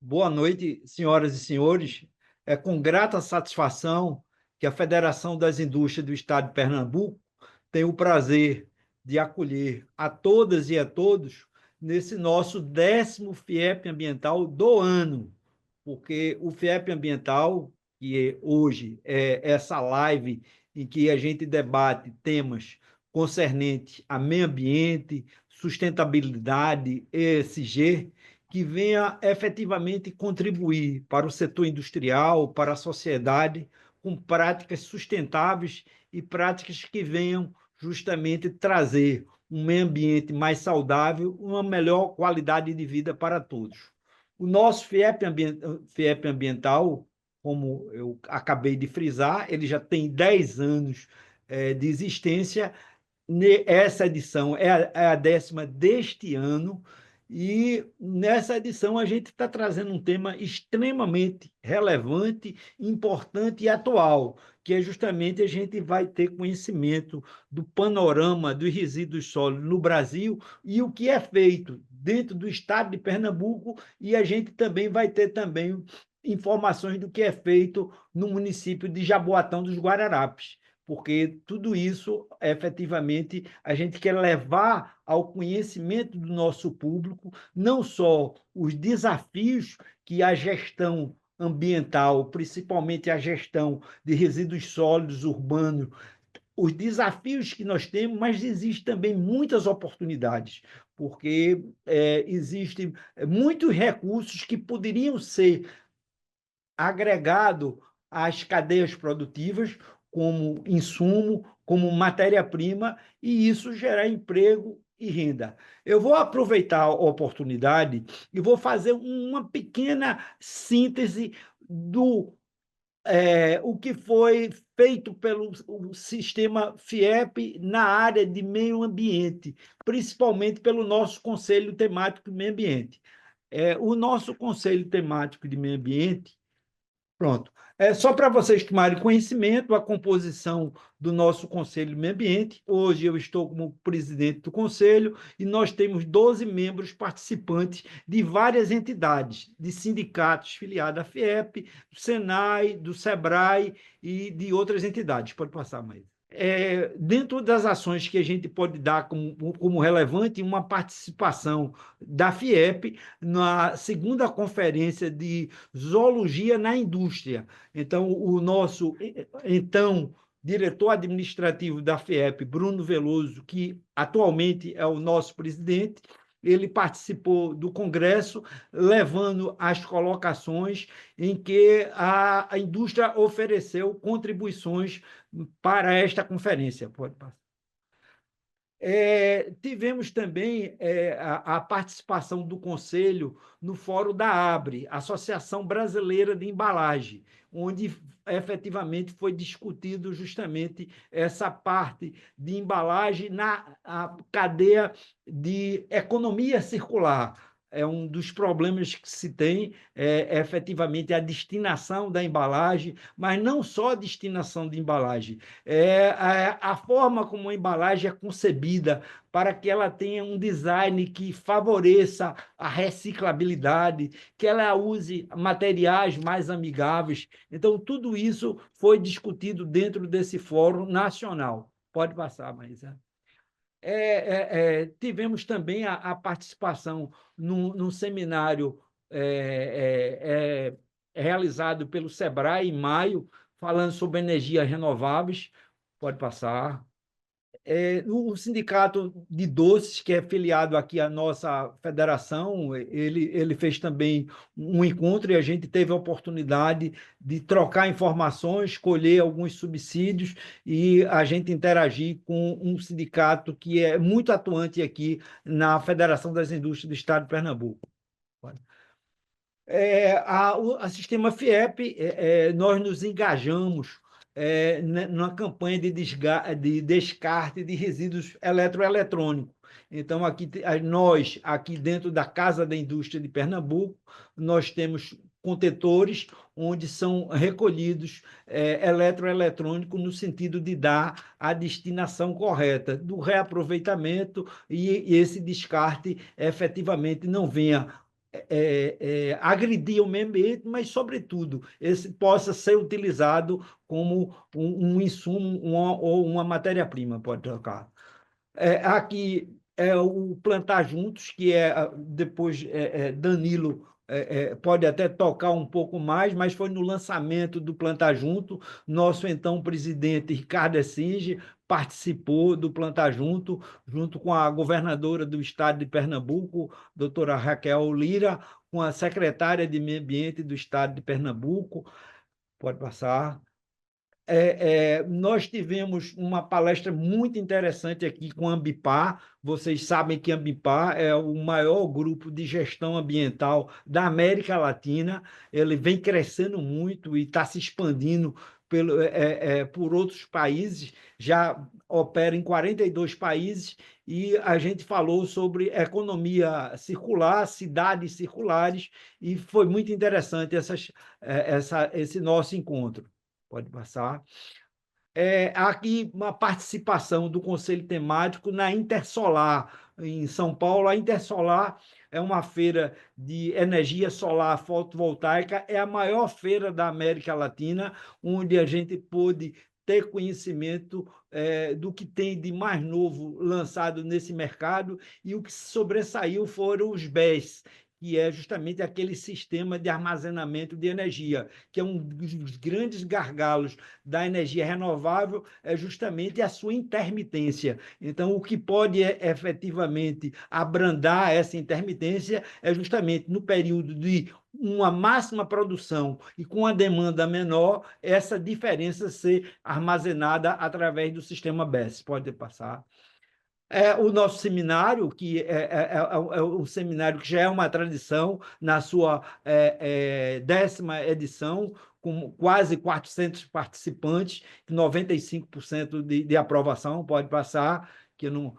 Boa noite, senhoras e senhores. É com grata satisfação que a Federação das Indústrias do Estado de Pernambuco tem o prazer de acolher a todas e a todos nesse nosso 10º FIEP Ambiental do ano, porque o FIEP Ambiental, que hoje é essa live em que a gente debate temas concernentes a meio ambiente, sustentabilidade, ESG, que venha efetivamente contribuir para o setor industrial, para a sociedade, com práticas sustentáveis e práticas que venham justamente trazer um meio ambiente mais saudável, uma melhor qualidade de vida para todos. O nosso FIEP ambiental, como eu acabei de frisar, ele já tem 10 anos de existência. Essa edição é a 10ª deste ano, e nessa edição a gente está trazendo um tema extremamente relevante, importante e atual, que é justamente a gente vai ter conhecimento do panorama dos resíduos sólidos no Brasil e o que é feito dentro do estado de Pernambuco, e a gente também vai ter também informações do que é feito no município de Jaboatão dos Guararapes, porque tudo isso, efetivamente, a gente quer levar ao conhecimento do nosso público, não só os desafios que a gestão ambiental, principalmente a gestão de resíduos sólidos urbanos, os desafios que nós temos, mas existem também muitas oportunidades, porque existem muitos recursos que poderiam ser agregados às cadeias produtivas, como insumo, como matéria-prima, e isso gerar emprego e renda. Eu vou aproveitar a oportunidade e vou fazer uma pequena síntese do o que foi feito pelo o sistema FIEP na área de meio ambiente, principalmente pelo nosso Conselho Temático de Meio Ambiente. O nosso Conselho Temático de Meio Ambiente. Pronto. Só para vocês tomarem conhecimento, a composição do nosso Conselho de Meio Ambiente. Hoje eu estou como presidente do Conselho e nós temos 12 membros participantes de várias entidades, de sindicatos filiados à FIEP, do SENAI, do SEBRAE e de outras entidades. Pode passar, mais. Dentro das ações que a gente pode dar como relevante, uma participação da FIEP na segunda conferência de zoologia na indústria. Então, o nosso diretor administrativo da FIEP, Bruno Veloso, que atualmente é o nosso presidente, ele participou do congresso, levando as colocações em que a indústria ofereceu contribuições para esta conferência. Pode passar. Tivemos também a participação do Conselho no Fórum da ABRE, Associação Brasileira de Embalagem, onde efetivamente foi discutido justamente essa parte de embalagem na cadeia de economia circular. Um dos problemas que se tem efetivamente a destinação da embalagem, mas não só a destinação de embalagem, a forma como a embalagem é concebida para que ela tenha um design que favoreça a reciclabilidade, que ela use materiais mais amigáveis. Então, tudo isso foi discutido dentro desse fórum nacional. Pode passar, Marisa. Tivemos também a participação num seminário realizado pelo SEBRAE em maio, falando sobre energias renováveis. Pode passar. O Sindicato de Doces, que é filiado aqui à nossa federação, ele fez também um encontro e a gente teve a oportunidade de trocar informações, escolher alguns subsídios e a gente interagir com um sindicato que é muito atuante aqui na Federação das Indústrias do Estado de Pernambuco. A Sistema FIEP, nós nos engajamos numa campanha de descarte de resíduos eletroeletrônicos. Então, nós, aqui dentro da Casa da Indústria de Pernambuco, nós temos contentores onde são recolhidos eletroeletrônicos no sentido de dar a destinação correta do reaproveitamento e esse descarte efetivamente não venha agredir o meio ambiente, mas, sobretudo, esse possa ser utilizado como um insumo ou uma matéria-prima, pode trocar. Aqui é o Plantar Juntos, que depois Danilo pode até tocar um pouco mais, mas foi no lançamento do Plantar Junto, nosso então presidente Ricardo Essinge participou do Plantar Junto, junto com a governadora do estado de Pernambuco, doutora Raquel Lira, com a secretária de Meio Ambiente do estado de Pernambuco, pode passar. Nós tivemos uma palestra muito interessante aqui com a Ambipar. Vocês sabem que a Ambipar é o maior grupo de gestão ambiental da América Latina. Ele vem crescendo muito e está se expandindo por outros países, já opera em 42 países, e a gente falou sobre economia circular, cidades circulares, e foi muito interessante esse nosso encontro. Pode passar. Aqui uma participação do Conselho Temático na Intersolar, em São Paulo. A Intersolar é uma feira de energia solar fotovoltaica, é a maior feira da América Latina, onde a gente pôde ter conhecimento do que tem de mais novo lançado nesse mercado, e o que sobressaiu foram os BES, que é justamente aquele sistema de armazenamento de energia, que é um dos grandes gargalos da energia renovável, é justamente a sua intermitência. Então, o que pode efetivamente abrandar essa intermitência é justamente no período de uma máxima produção e com a demanda menor, essa diferença ser armazenada através do sistema BESS. Pode passar. O nosso seminário, que um seminário que já é uma tradição na sua 10ª edição, com quase 400 participantes, 95% de aprovação, pode passar, que não...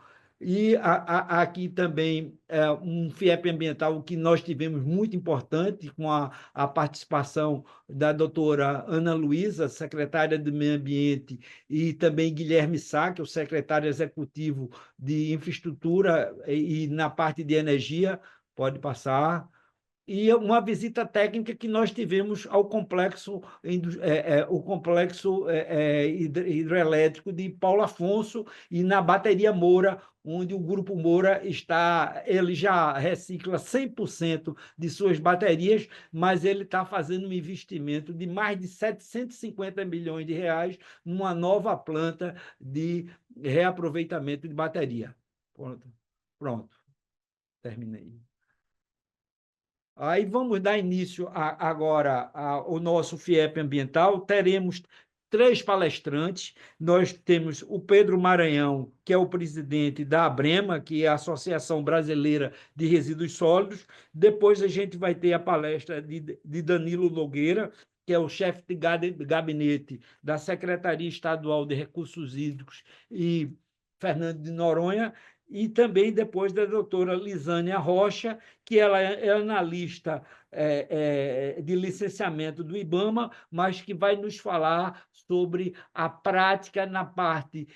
E aqui também um FIEP ambiental que nós tivemos muito importante, com a participação da doutora Ana Luísa, secretária do Meio Ambiente, e também Guilherme Sá, que é o secretário executivo de infraestrutura e na parte de energia, pode passar. E uma visita técnica que nós tivemos ao complexo, o complexo hidrelétrico de Paulo Afonso e na bateria Moura, onde o Grupo Moura ele já recicla 100% de suas baterias, mas ele está fazendo um investimento de mais de 750 milhões de reais numa nova planta de reaproveitamento de bateria. Pronto, terminei. Aí vamos dar início agora ao nosso FIEP ambiental. Teremos 3 palestrantes. Nós temos o Pedro Maranhão, que é o presidente da ABREMA, que é a Associação Brasileira de Resíduos Sólidos. Depois a gente vai ter a palestra de Danilo Nogueira, que é o chefe de gabinete da Secretaria Estadual de Recursos Hídricos, e Fernando de Noronha, e também depois da doutora Lisânia Rocha, que ela é analista de licenciamento do IBAMA, mas que vai nos falar sobre a prática na parte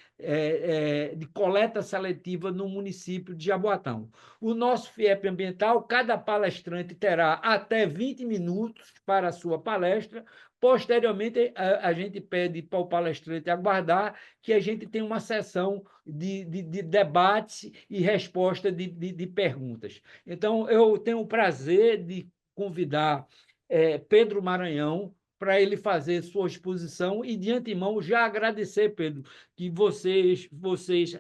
de coleta seletiva no município de Jaboatão. O nosso FIEP ambiental, cada palestrante terá até 20 minutos para a sua palestra. Posteriormente, a gente pede para o palestrante aguardar que a gente tenha uma sessão de debate e resposta de perguntas. Então, eu tenho o prazer de convidar Pedro Maranhão para ele fazer sua exposição e, de antemão, já agradecer, Pedro, que vocês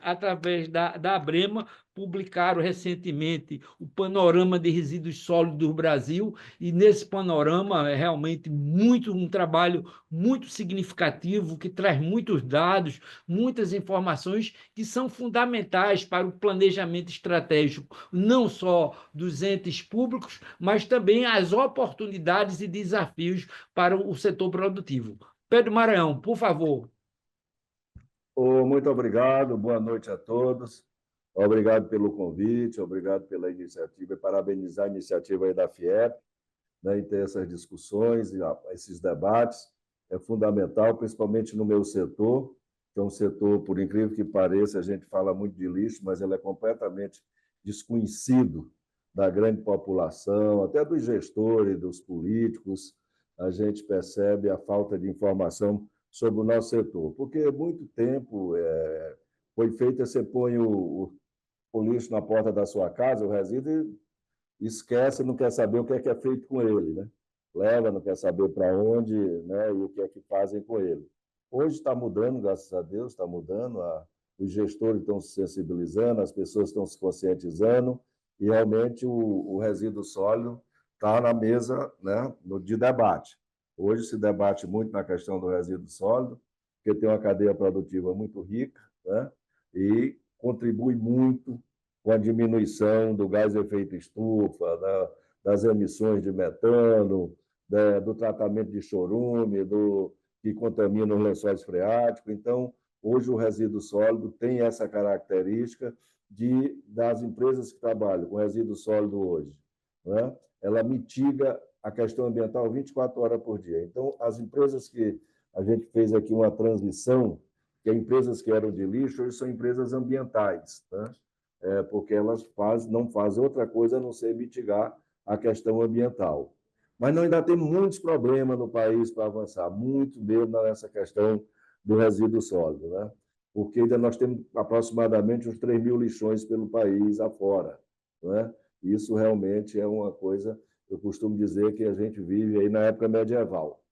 através da ABREMA, publicaram recentemente o Panorama de Resíduos Sólidos do Brasil, e nesse panorama é realmente um trabalho muito significativo, que traz muitos dados, muitas informações que são fundamentais para o planejamento estratégico, não só dos entes públicos, mas também as oportunidades e desafios para o setor produtivo. Pedro Maranhão, por favor. Muito obrigado, boa noite a todos. Obrigado pelo convite, obrigado pela iniciativa, e parabenizar a iniciativa aí da FIEP, né, em ter essas discussões, esses debates. É fundamental, principalmente no meu setor, que é um setor, por incrível que pareça, a gente fala muito de lixo, mas ele é completamente desconhecido da grande população, até dos gestores, dos políticos, a gente percebe a falta de informação sobre o nosso setor. Porque há muito tempo foi feito, você põe o lixo na porta da sua casa, o resíduo, e esquece, não quer saber o que é feito com ele, né? Leva, não quer saber para onde, né? E o que é que fazem com ele. Hoje está mudando, graças a Deus, está mudando, os gestores estão se sensibilizando, as pessoas estão se conscientizando, e realmente o resíduo sólido está na mesa, né, de debate. Hoje se debate muito na questão do resíduo sólido, porque tem uma cadeia produtiva muito rica, né, e contribui muito com a diminuição do gás de efeito estufa, das emissões de metano, do tratamento de chorume, que contamina os lençóis freáticos. Então, hoje o resíduo sólido tem essa característica das empresas que trabalham com resíduo sólido hoje, né? Ela mitiga a questão ambiental 24 horas por dia. Então, as empresas que a gente fez aqui uma transição, que empresas que eram de lixo, hoje são empresas ambientais, né? Porque elas não fazem outra coisa a não ser mitigar a questão ambiental. Mas ainda tem muitos problemas no país para avançar, muito mesmo nessa questão do resíduo sólido, né? Porque ainda nós temos aproximadamente uns 3 mil lixões pelo país afora, né? Isso realmente é uma coisa, eu costumo dizer que a gente vive aí na época medieval,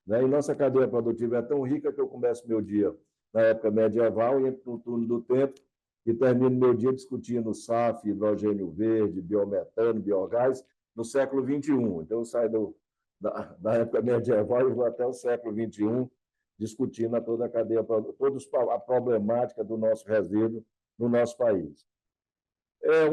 né? E nossa cadeia produtiva é tão rica que eu começo meu dia na época medieval e entro no turno do tempo e termino meu dia discutindo SAF, hidrogênio verde, biometano, biogás, no século XXI. Então, eu saio da época medieval e vou até o século XXI, discutindo toda a cadeia, toda a problemática do nosso resíduo no nosso país.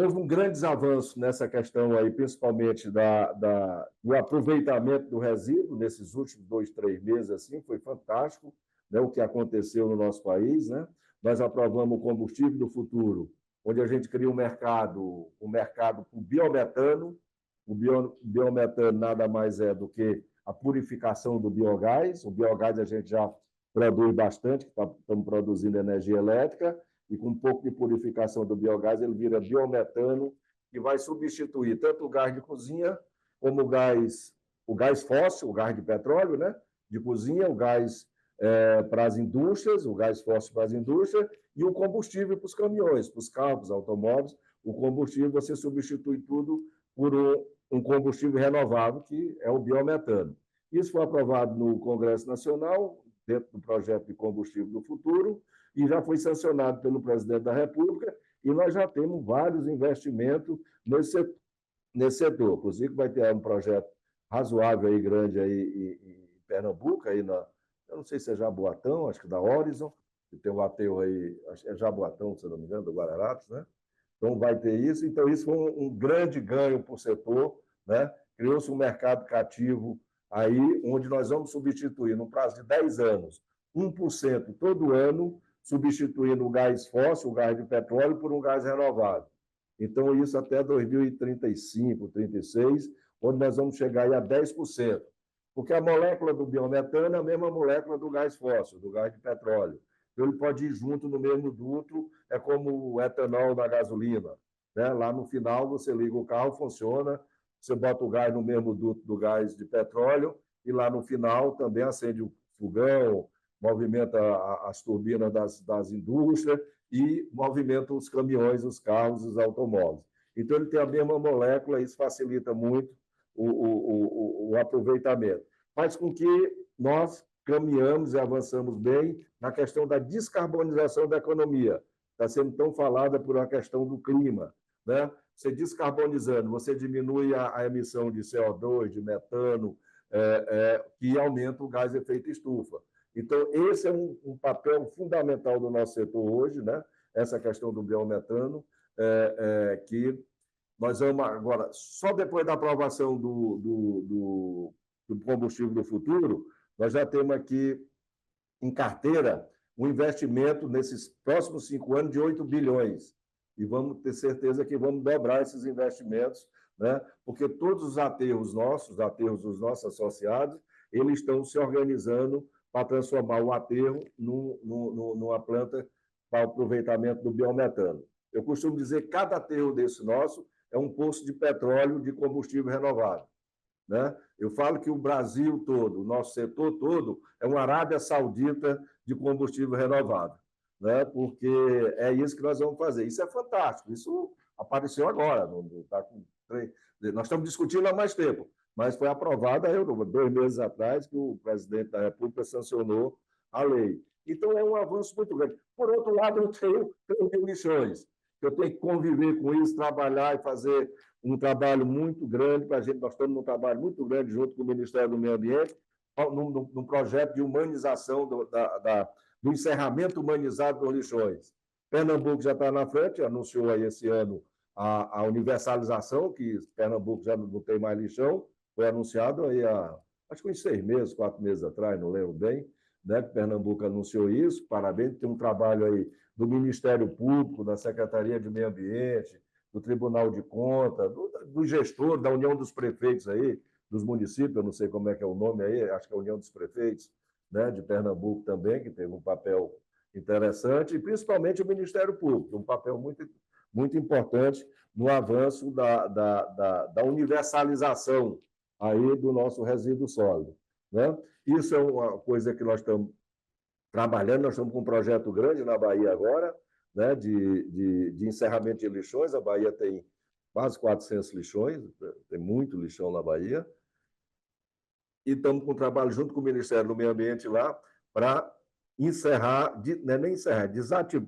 Houve um grande avanço nessa questão aí, principalmente do aproveitamento do resíduo nesses últimos 2, 3 meses, assim, foi fantástico, né, o que aconteceu no nosso país, né? Nós aprovamos o combustível do futuro, onde a gente cria um mercado para o biometano. O biometano nada mais é do que a purificação do biogás. O biogás a gente já produz bastante, estamos produzindo energia elétrica, e com um pouco de purificação do biogás, ele vira biometano, que vai substituir tanto o gás de cozinha, como o gás fóssil, o gás de petróleo, né, de cozinha, o gás para as indústrias, o gás fóssil para as indústrias, e o combustível para os caminhões, para os carros, automóveis. O combustível você substitui tudo por um combustível renovável, que é o biometano. Isso foi aprovado no Congresso Nacional, dentro do projeto de combustível do futuro, e já foi sancionado pelo presidente da República, e nós já temos vários investimentos nesse setor. Inclusive, vai ter um projeto razoável e grande aí em Pernambuco, aí eu não sei se é Jaboatão, acho que da Horizon, que tem um aterro aí, acho que é Jaboatão, se eu não me engano, do Guararapes, né? Então, vai ter isso. Então, isso foi um grande ganho para o setor, né? Criou-se um mercado cativo aí, onde nós vamos substituir, no prazo de 10 anos, 1% todo ano, substituindo o gás fóssil, o gás de petróleo, por um gás renovável. Então, isso até 2035, 2036, onde nós vamos chegar aí a 10%. Porque a molécula do biometano é a mesma molécula do gás fóssil, do gás de petróleo. Então, ele pode ir junto no mesmo duto, é como o etanol da gasolina, né? Lá no final, você liga o carro, funciona, você bota o gás no mesmo duto do gás de petróleo, e lá no final também acende o fogão, movimenta as turbinas das indústrias e movimenta os caminhões, os carros, os automóveis. Então, ele tem a mesma molécula, isso facilita muito o aproveitamento. Faz com que nós caminhamos e avançamos bem na questão da descarbonização da economia. Está sendo tão falada por uma questão do clima, né? Você descarbonizando, você diminui a emissão de CO2, de metano, que aumenta o gás de efeito estufa. Então, esse é um papel fundamental do nosso setor hoje, né? Essa questão do biometano, que nós vamos agora, só depois da aprovação do combustível do futuro, nós já temos aqui em carteira um investimento nesses próximos 5 anos de 8 bilhões. E vamos ter certeza que vamos dobrar esses investimentos, né? Porque todos os aterros dos nossos associados, eles estão se organizando para transformar o aterro numa planta para o aproveitamento do biometano. Eu costumo dizer que cada aterro desse nosso é um poço de petróleo de combustível renovável, né? Eu falo que o Brasil todo, o nosso setor todo, é uma Arábia Saudita de combustível renovável, né? Porque é isso que nós vamos fazer. Isso é fantástico, isso apareceu agora, nós estamos discutindo há mais tempo, mas foi aprovada 2 meses atrás que o presidente da República sancionou a lei. Então, é um avanço muito grande. Por outro lado, eu tenho lixões, eu tenho que conviver com isso, trabalhar e fazer um trabalho muito grande para a gente. Nós estamos num trabalho muito grande junto com o Ministério do Meio Ambiente, num projeto de humanização do encerramento humanizado dos lixões. Pernambuco já está na frente, anunciou aí esse ano a universalização, que Pernambuco já não tem mais lixão, foi anunciado aí acho que uns 6 meses, 4 meses atrás, não lembro bem, né, que Pernambuco anunciou isso. Parabéns, tem um trabalho aí do Ministério Público, da Secretaria de Meio Ambiente, do Tribunal de Contas, do gestor, da União dos Prefeitos aí, dos municípios, eu não sei como é que é o nome aí, acho que é a União dos Prefeitos, né, de Pernambuco também, que teve um papel interessante, e principalmente o Ministério Público, um papel muito, muito importante no avanço da universalização aí do nosso resíduo sólido, né? Isso é uma coisa que nós estamos trabalhando, nós estamos com um projeto grande na Bahia agora, né, de encerramento de lixões. A Bahia tem quase 400 lixões, tem muito lixão na Bahia, e estamos com um trabalho junto com o Ministério do Meio Ambiente lá para encerrar, não é nem encerrar,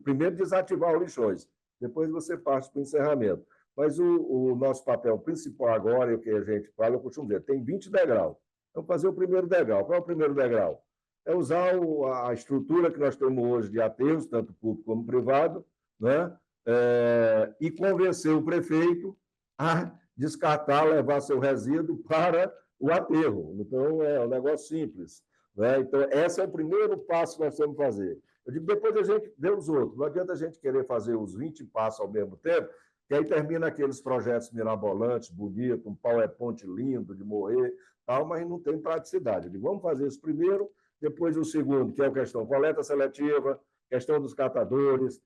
primeiro desativar os lixões, depois você passa para o encerramento. Mas o nosso papel principal agora, e o que a gente fala, eu costumo dizer, tem 20 degraus. Vamos fazer o primeiro degrau. Qual é o primeiro degrau? É usar a estrutura que nós temos hoje de aterros, tanto público como privado, né? E convencer o prefeito a descartar, levar seu resíduo para o aterro. Então, é um negócio simples, né? Então, esse é o primeiro passo que nós temos que fazer. Eu digo, depois a gente vê os outros. Não adianta a gente querer fazer os 20 passos ao mesmo tempo, que aí termina aqueles projetos mirabolantes, bonitos, um PowerPoint lindo de morrer, tal, mas não tem praticidade. Eu digo, vamos fazer isso primeiro, depois o segundo, que é a questão coleta seletiva, questão dos catadores,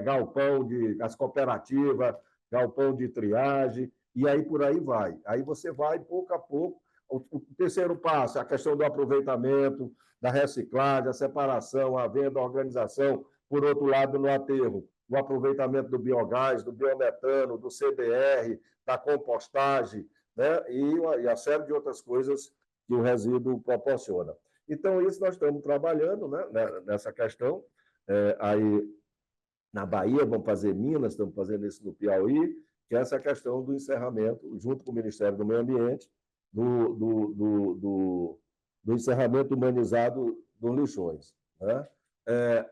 galpão as cooperativas, galpão de triagem, e aí por aí vai. Aí você vai, pouco a pouco. O terceiro passo é a questão do aproveitamento, da reciclagem, a separação, a venda, a organização. Por outro lado, no aterro, o aproveitamento do biogás, do biometano, do CDR, da compostagem, né? E a série de outras coisas que o resíduo proporciona. Então, isso nós estamos trabalhando, né, nessa questão. Aí, na Bahia, vamos fazer Minas, estamos fazendo isso no Piauí, que é essa questão do encerramento, junto com o Ministério do Meio Ambiente, do encerramento humanizado dos lixões, né?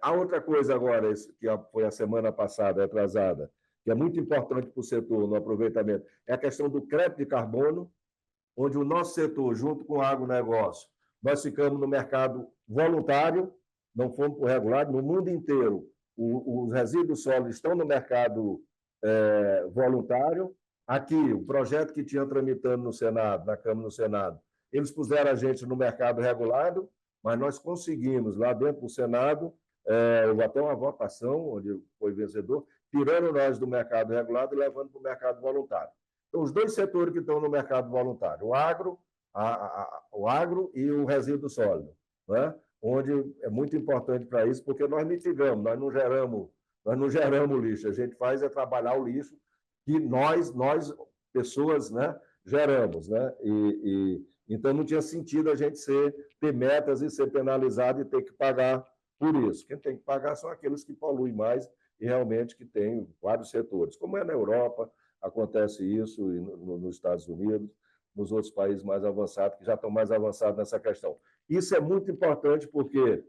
A outra coisa agora, que foi a semana passada, atrasada, que é muito importante para o setor no aproveitamento, é a questão do crédito de carbono, onde o nosso setor, junto com o agronegócio, nós ficamos no mercado voluntário, não fomos para o regulado, no mundo inteiro, os resíduos sólidos estão no mercado voluntário. Aqui, o projeto que tinha tramitando no Senado, na Câmara e no Senado, eles puseram a gente no mercado regulado, mas nós conseguimos, lá dentro do Senado, houve até uma votação, onde foi vencedor, tirando nós do mercado regulado e levando para o mercado voluntário. Então, os dois setores que estão no mercado voluntário, o agro e o resíduo sólido, né? Onde é muito importante para isso, porque nós mitigamos, nós não geramos lixo, a gente faz é trabalhar o lixo que nós pessoas, né, geramos, né? Então não tinha sentido a gente ter metas e ser penalizado e ter que pagar por isso. Quem tem que pagar são aqueles que poluem mais e realmente que tem vários setores, como é na Europa, acontece isso, e nos Estados Unidos, nos outros países mais avançados, que já estão mais avançados nessa questão. Isso é muito importante porque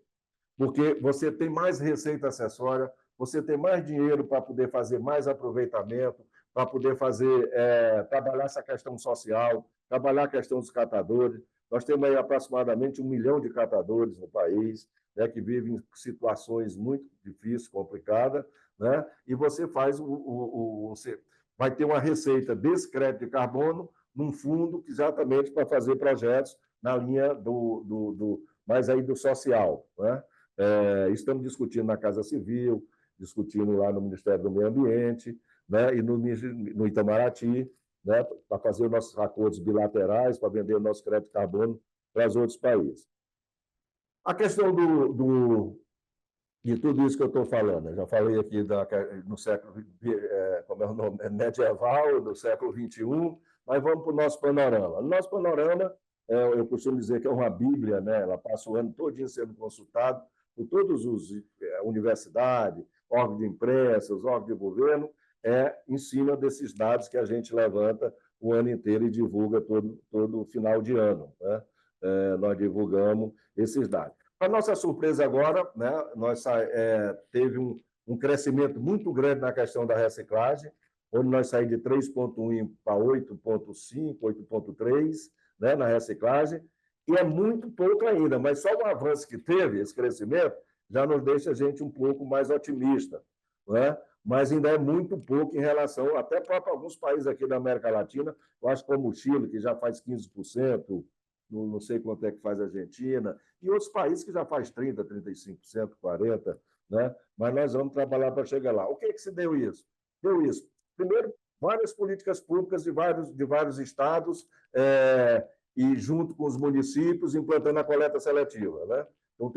você tem mais receita acessória, você tem mais dinheiro para poder fazer mais aproveitamento, para poder trabalhar essa questão social, trabalhar a questão dos catadores. Nós temos aí aproximadamente 1 milhão de catadores no país, né, que vivem em situações muito difíceis, complicadas, né? E você faz você vai ter uma receita desse crédito de carbono num fundo exatamente para fazer projetos na linha mais aí do social, né? Estamos discutindo na Casa Civil, discutindo lá no Ministério do Meio Ambiente, né, e no Itamaraty, né, para fazer os nossos acordos bilaterais, para vender o nosso crédito de carbono para os outros países. A questão de tudo isso que eu estou falando, eu já falei aqui no século como é o nome? Medieval, do século XXI, mas vamos para o nosso panorama. O nosso panorama, eu costumo dizer que é uma bíblia, né? Ela passa o ano todo sendo consultado por todas as universidades, órgãos de imprensa, os órgãos de governo, em cima desses dados que a gente levanta o ano inteiro e divulga todo final de ano, né? Nós divulgamos esses dados. Para nossa surpresa agora, né, nós teve um crescimento muito grande na questão da reciclagem, onde nós saímos de 3,1 para 8,5, 8,3, né, na reciclagem, e é muito pouco ainda, mas só o avanço que teve, esse crescimento, já nos deixa a gente um pouco mais otimista, né? Mas ainda é muito pouco em relação, até para alguns países aqui da América Latina, eu acho como o Chile, que já faz 15%, não sei quanto é que faz a Argentina, e outros países que já faz 30%, 35%, 40%, né? Mas nós vamos trabalhar para chegar lá. O que se deu isso? Deu isso. Primeiro, várias políticas públicas de vários estados, e junto com os municípios, implantando a coleta seletiva, né? Então,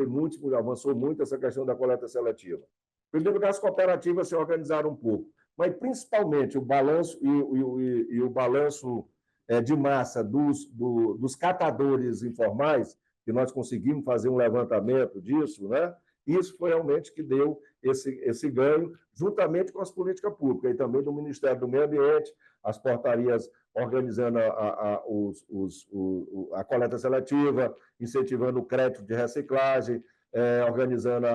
avançou muito essa questão da coleta seletiva. Em primeiro lugar, as cooperativas se organizaram um pouco, mas principalmente o balanço e o balanço de massa dos catadores informais, que nós conseguimos fazer um levantamento disso, né? Isso foi realmente que deu esse ganho, juntamente com as políticas públicas, e também do Ministério do Meio Ambiente, as portarias organizando a coleta seletiva, incentivando o crédito de reciclagem, organizando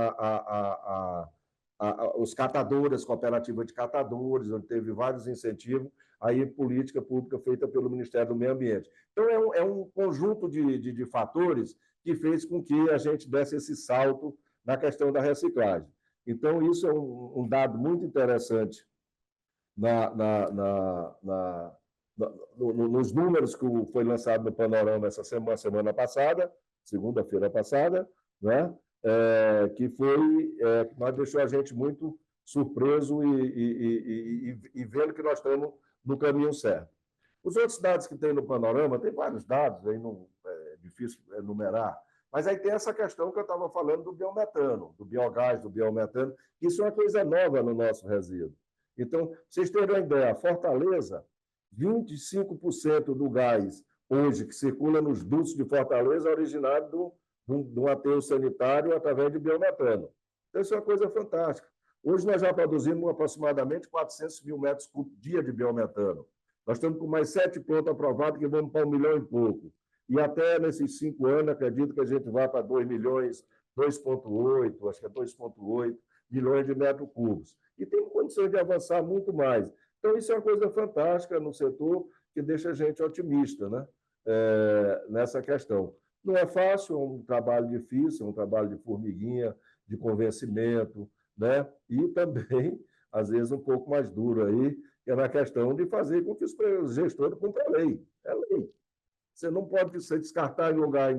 os catadores, cooperativa de catadores, onde teve vários incentivos, aí política pública feita pelo Ministério do Meio Ambiente. Então, é um conjunto de fatores que fez com que a gente desse esse salto na questão da reciclagem. Então, isso é um dado muito interessante nos números que foi lançado no Panorama essa semana passada, segunda-feira passada, né? Que mas deixou a gente muito surpreso e vendo que nós estamos no caminho certo. Os outros dados que tem no Panorama, tem vários dados, aí não é difícil enumerar, mas aí tem essa questão que eu estava falando do biometano, do biogás, do biometano, que isso é uma coisa nova no nosso resíduo. Então, vocês terem uma ideia, Fortaleza, 25% do gás hoje que circula nos dutos de Fortaleza é originário de um aterro sanitário através de biometano. Então, isso é uma coisa fantástica. Hoje nós já produzimos aproximadamente 400 mil metros cúbicos dia de biometano. Nós estamos com mais 7 prontos aprovados, que vamos para 1 milhão e pouco. E até nesses 5 anos, acredito que a gente vai para 2 milhões, 2,8, acho que é 2,8 milhões de metros cúbicos. E tem condições de avançar muito mais. Então, isso é uma coisa fantástica no setor que deixa a gente otimista, né? Nessa questão. Não é fácil, é um trabalho difícil, é um trabalho de formiguinha, de convencimento, né? E também, às vezes, um pouco mais duro aí, que é na questão de fazer com que os gestores cumpram a lei. É lei. Você não pode se descartar em lugar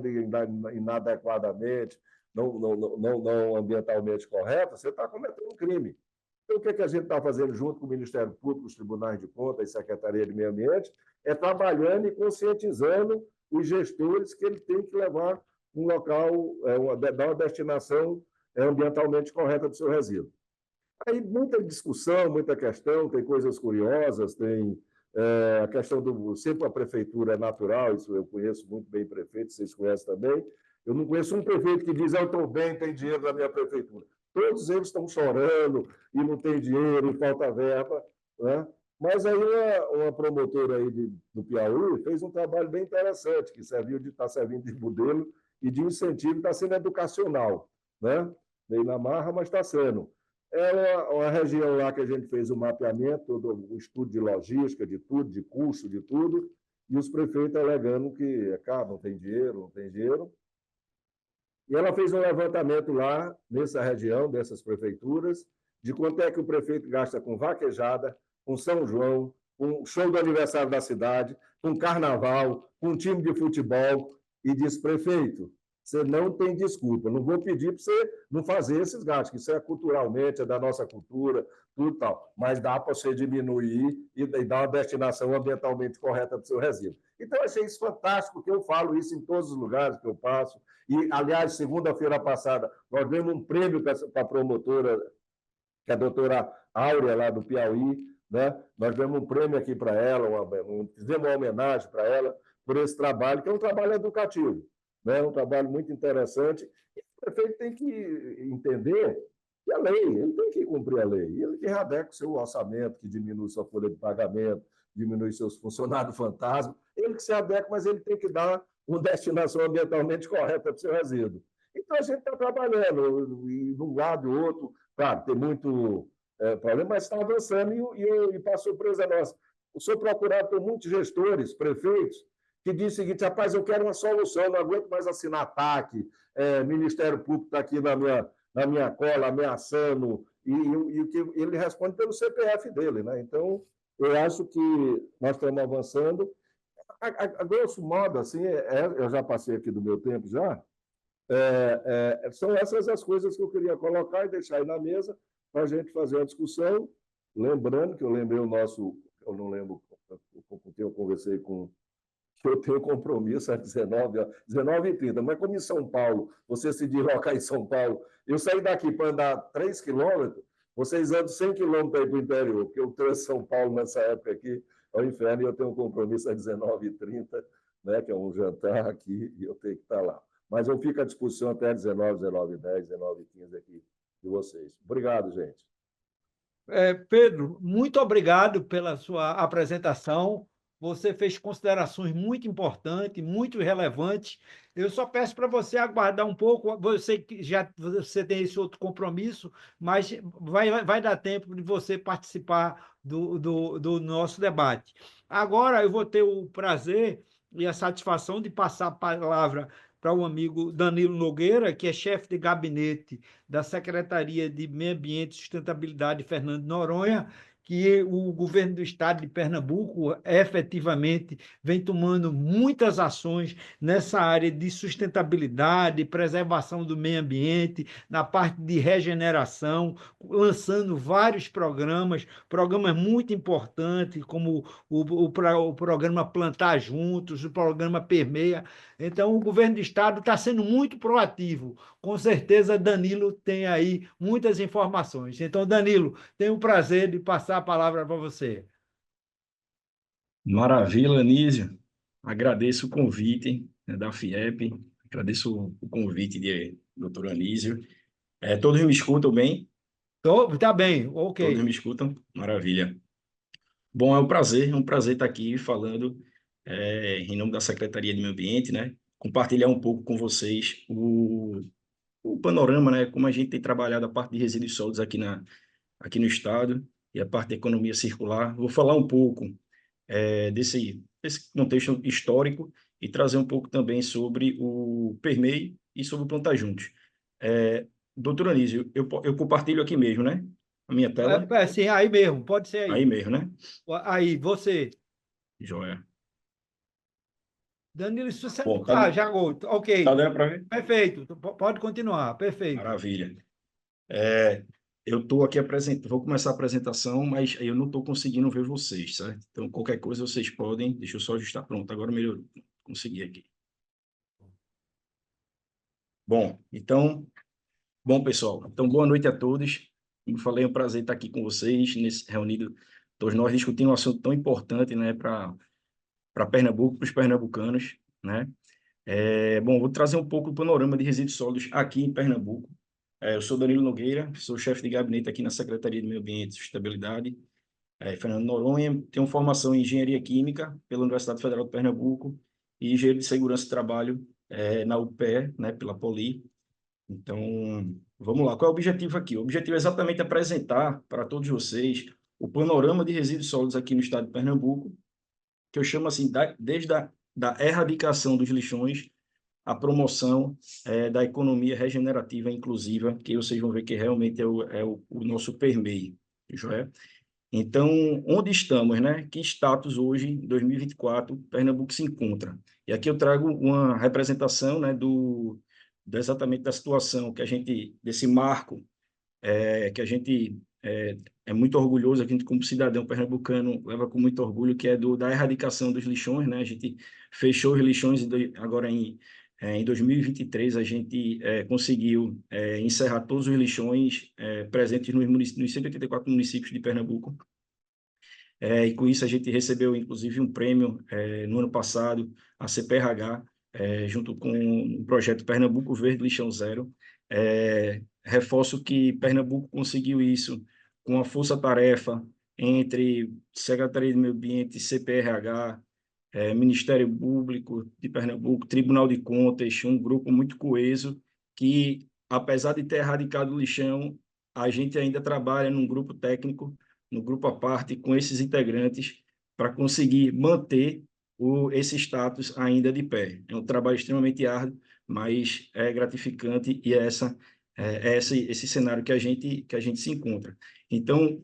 inadequadamente, não ambientalmente correto, você está cometendo um crime. Então, o que a gente está fazendo junto com o Ministério Público, os Tribunais de Contas e Secretaria de Meio Ambiente, é trabalhando e conscientizando os gestores que ele tem que levar um local, dar uma destinação ambientalmente correta do seu resíduo. Aí, muita discussão, muita questão, tem coisas curiosas, tem a questão sempre a prefeitura é natural, isso eu conheço muito bem prefeito, vocês conhecem também. Eu não conheço um prefeito que diz, eu estou bem, tem dinheiro na minha prefeitura. Todos eles estão chorando e não tem dinheiro, e falta verba, né? Mas aí uma promotora aí do Piauí fez um trabalho bem interessante, que está servindo de modelo e de incentivo, está sendo educacional, né? Meio na marra, mas está sendo. É uma região lá que a gente fez o mapeamento, o estudo de logística, de tudo, de custo, de tudo, e os prefeitos alegando que, cara, não tem dinheiro, não tem dinheiro. E ela fez um levantamento lá, nessa região, dessas prefeituras, de quanto é que o prefeito gasta com vaquejada, com São João, com show do aniversário da cidade, com carnaval, com time de futebol, e diz, prefeito, você não tem desculpa, não vou pedir para você não fazer esses gastos, que isso é culturalmente, é da nossa cultura, tudo tal, mas dá para você diminuir e dar uma destinação ambientalmente correta para o seu resíduo. Então, eu achei isso fantástico, que eu falo isso em todos os lugares que eu passo. E, aliás, segunda-feira passada, nós demos um prêmio para a promotora, que é a doutora Áurea, lá do Piauí, né? Nós demos um prêmio aqui para ela, fizemos uma homenagem para ela por esse trabalho, que é um trabalho educativo, né? Um trabalho muito interessante. E o prefeito tem que entender que a lei, ele tem que cumprir a lei. Ele que readequa o seu orçamento, que diminui sua folha de pagamento, diminui seus funcionários fantasma, ele que se adequa, mas ele tem que dar uma destinação ambientalmente correta para o seu resíduo. Então, a gente está trabalhando, e de um lado e do outro, claro, tem muito problema, mas está avançando e para surpresa nossa. O senhor procurado por muitos gestores, prefeitos, que dizem o seguinte: rapaz, eu quero uma solução, não aguento mais assinar ataque, Ministério Público está aqui na minha cola, ameaçando, e o que ele responde pelo CPF dele. Né? Então, eu acho que nós estamos avançando. A grosso modo, assim, eu já passei aqui do meu tempo já, são essas as coisas que eu queria colocar e deixar aí na mesa para a gente fazer uma discussão. Lembrando que eu lembrei o nosso, eu não lembro com quem eu conversei com, que eu tenho compromisso às 19h30, mas como em São Paulo, você se deslocar em São Paulo, eu saí daqui para andar 3 quilômetros, vocês andam 100 quilômetros aí para o interior, porque eu trouxe São Paulo nessa época aqui ao inferno e eu tenho um compromisso às 19h30, né, que é um jantar aqui, e eu tenho que estar lá. Mas eu fico à disposição até 19, 19h10, 19h15 aqui de vocês. Obrigado, gente. Pedro, muito obrigado pela sua apresentação. Você fez considerações muito importantes, muito relevantes. Eu só peço para você aguardar um pouco. Você que já você tem esse outro compromisso, mas vai dar tempo de você participar do nosso debate. Agora eu vou ter o prazer e a satisfação de passar a palavra para o amigo Danilo Nogueira, que é chefe de gabinete da Secretaria de Meio Ambiente e Sustentabilidade Fernando de Noronha, que o governo do estado de Pernambuco efetivamente vem tomando muitas ações nessa área de sustentabilidade, preservação do meio ambiente, na parte de regeneração, lançando vários programas muito importantes, como o programa Plantar Juntos, o programa Permeia. Então, o governo do estado está sendo muito proativo. Com certeza, Danilo tem aí muitas informações. Então, Danilo, tenho o prazer de passar a palavra para você. Maravilha, Anísio. Agradeço o convite, né, da FIEP, agradeço o convite de doutor Anísio. Todos me escutam bem? Tá bem, Todos ok. me escutam? Maravilha. Bom, é um prazer estar aqui falando em nome da Secretaria de Meio Ambiente, né? Compartilhar um pouco com vocês o panorama, né? Como a gente tem trabalhado a parte de resíduos sólidos aqui no estado e a parte de economia circular. Vou falar um pouco desse contexto histórico e trazer um pouco também sobre o Permei e sobre o Plantar Juntos. Doutor Anísio, eu compartilho aqui mesmo, né? A minha tela. Sim, aí mesmo, pode ser Aí aí. mesmo, né? Aí, você. Joia. Danilo, se você... Bom, já, tá ok. dando para ver? Perfeito, pode continuar, perfeito. Maravilha. Eu estou aqui apresentando, vou começar a apresentação, mas eu não estou conseguindo ver vocês, certo? Então, qualquer coisa vocês podem, deixa eu só ajustar, pronto, agora melhorou, consegui aqui. Bom, pessoal, então boa noite a todos. Como falei, é um prazer estar aqui com vocês, reunido, todos nós discutindo um assunto tão importante, né, para Pernambuco, para os pernambucanos, né? Bom, vou trazer um pouco do panorama de resíduos sólidos aqui em Pernambuco. Eu sou Danilo Nogueira, sou chefe de gabinete aqui na Secretaria de Meio Ambiente e Sustentabilidade, Fernando de Noronha. Tenho formação em Engenharia Química pela Universidade Federal de Pernambuco e Engenharia de Segurança e Trabalho na UPE, né, pela Poli. Então, vamos lá. Qual é o objetivo aqui? O objetivo é exatamente apresentar para todos vocês o panorama de resíduos sólidos aqui no estado de Pernambuco, que eu chamo assim, desde da erradicação dos lixões à promoção da economia regenerativa e inclusiva, que vocês vão ver que realmente é o nosso permeio, joia? Então, onde estamos, né? Que status hoje, em 2024, Pernambuco se encontra? E aqui eu trago uma representação, né, exatamente da situação que a gente, desse marco que a gente é muito orgulhoso, a gente como cidadão pernambucano leva com muito orgulho, que é da erradicação dos lixões, né? A gente fechou os lixões agora em 2023, a gente conseguiu encerrar todos os lixões presentes nos 184 municípios de Pernambuco. E com isso a gente recebeu, inclusive, um prêmio no ano passado, a CPRH, junto com o projeto Pernambuco Verde Lixão Zero. Reforço que Pernambuco conseguiu isso com a força-tarefa entre Secretaria de Meio Ambiente, CPRH, Ministério Público de Pernambuco, Tribunal de Contas, um grupo muito coeso que, apesar de ter erradicado o lixão, a gente ainda trabalha num grupo técnico, no grupo à parte, com esses integrantes, para conseguir manter esse status ainda de pé. É um trabalho extremamente árduo, mas é gratificante e é esse cenário que a gente se encontra. Então,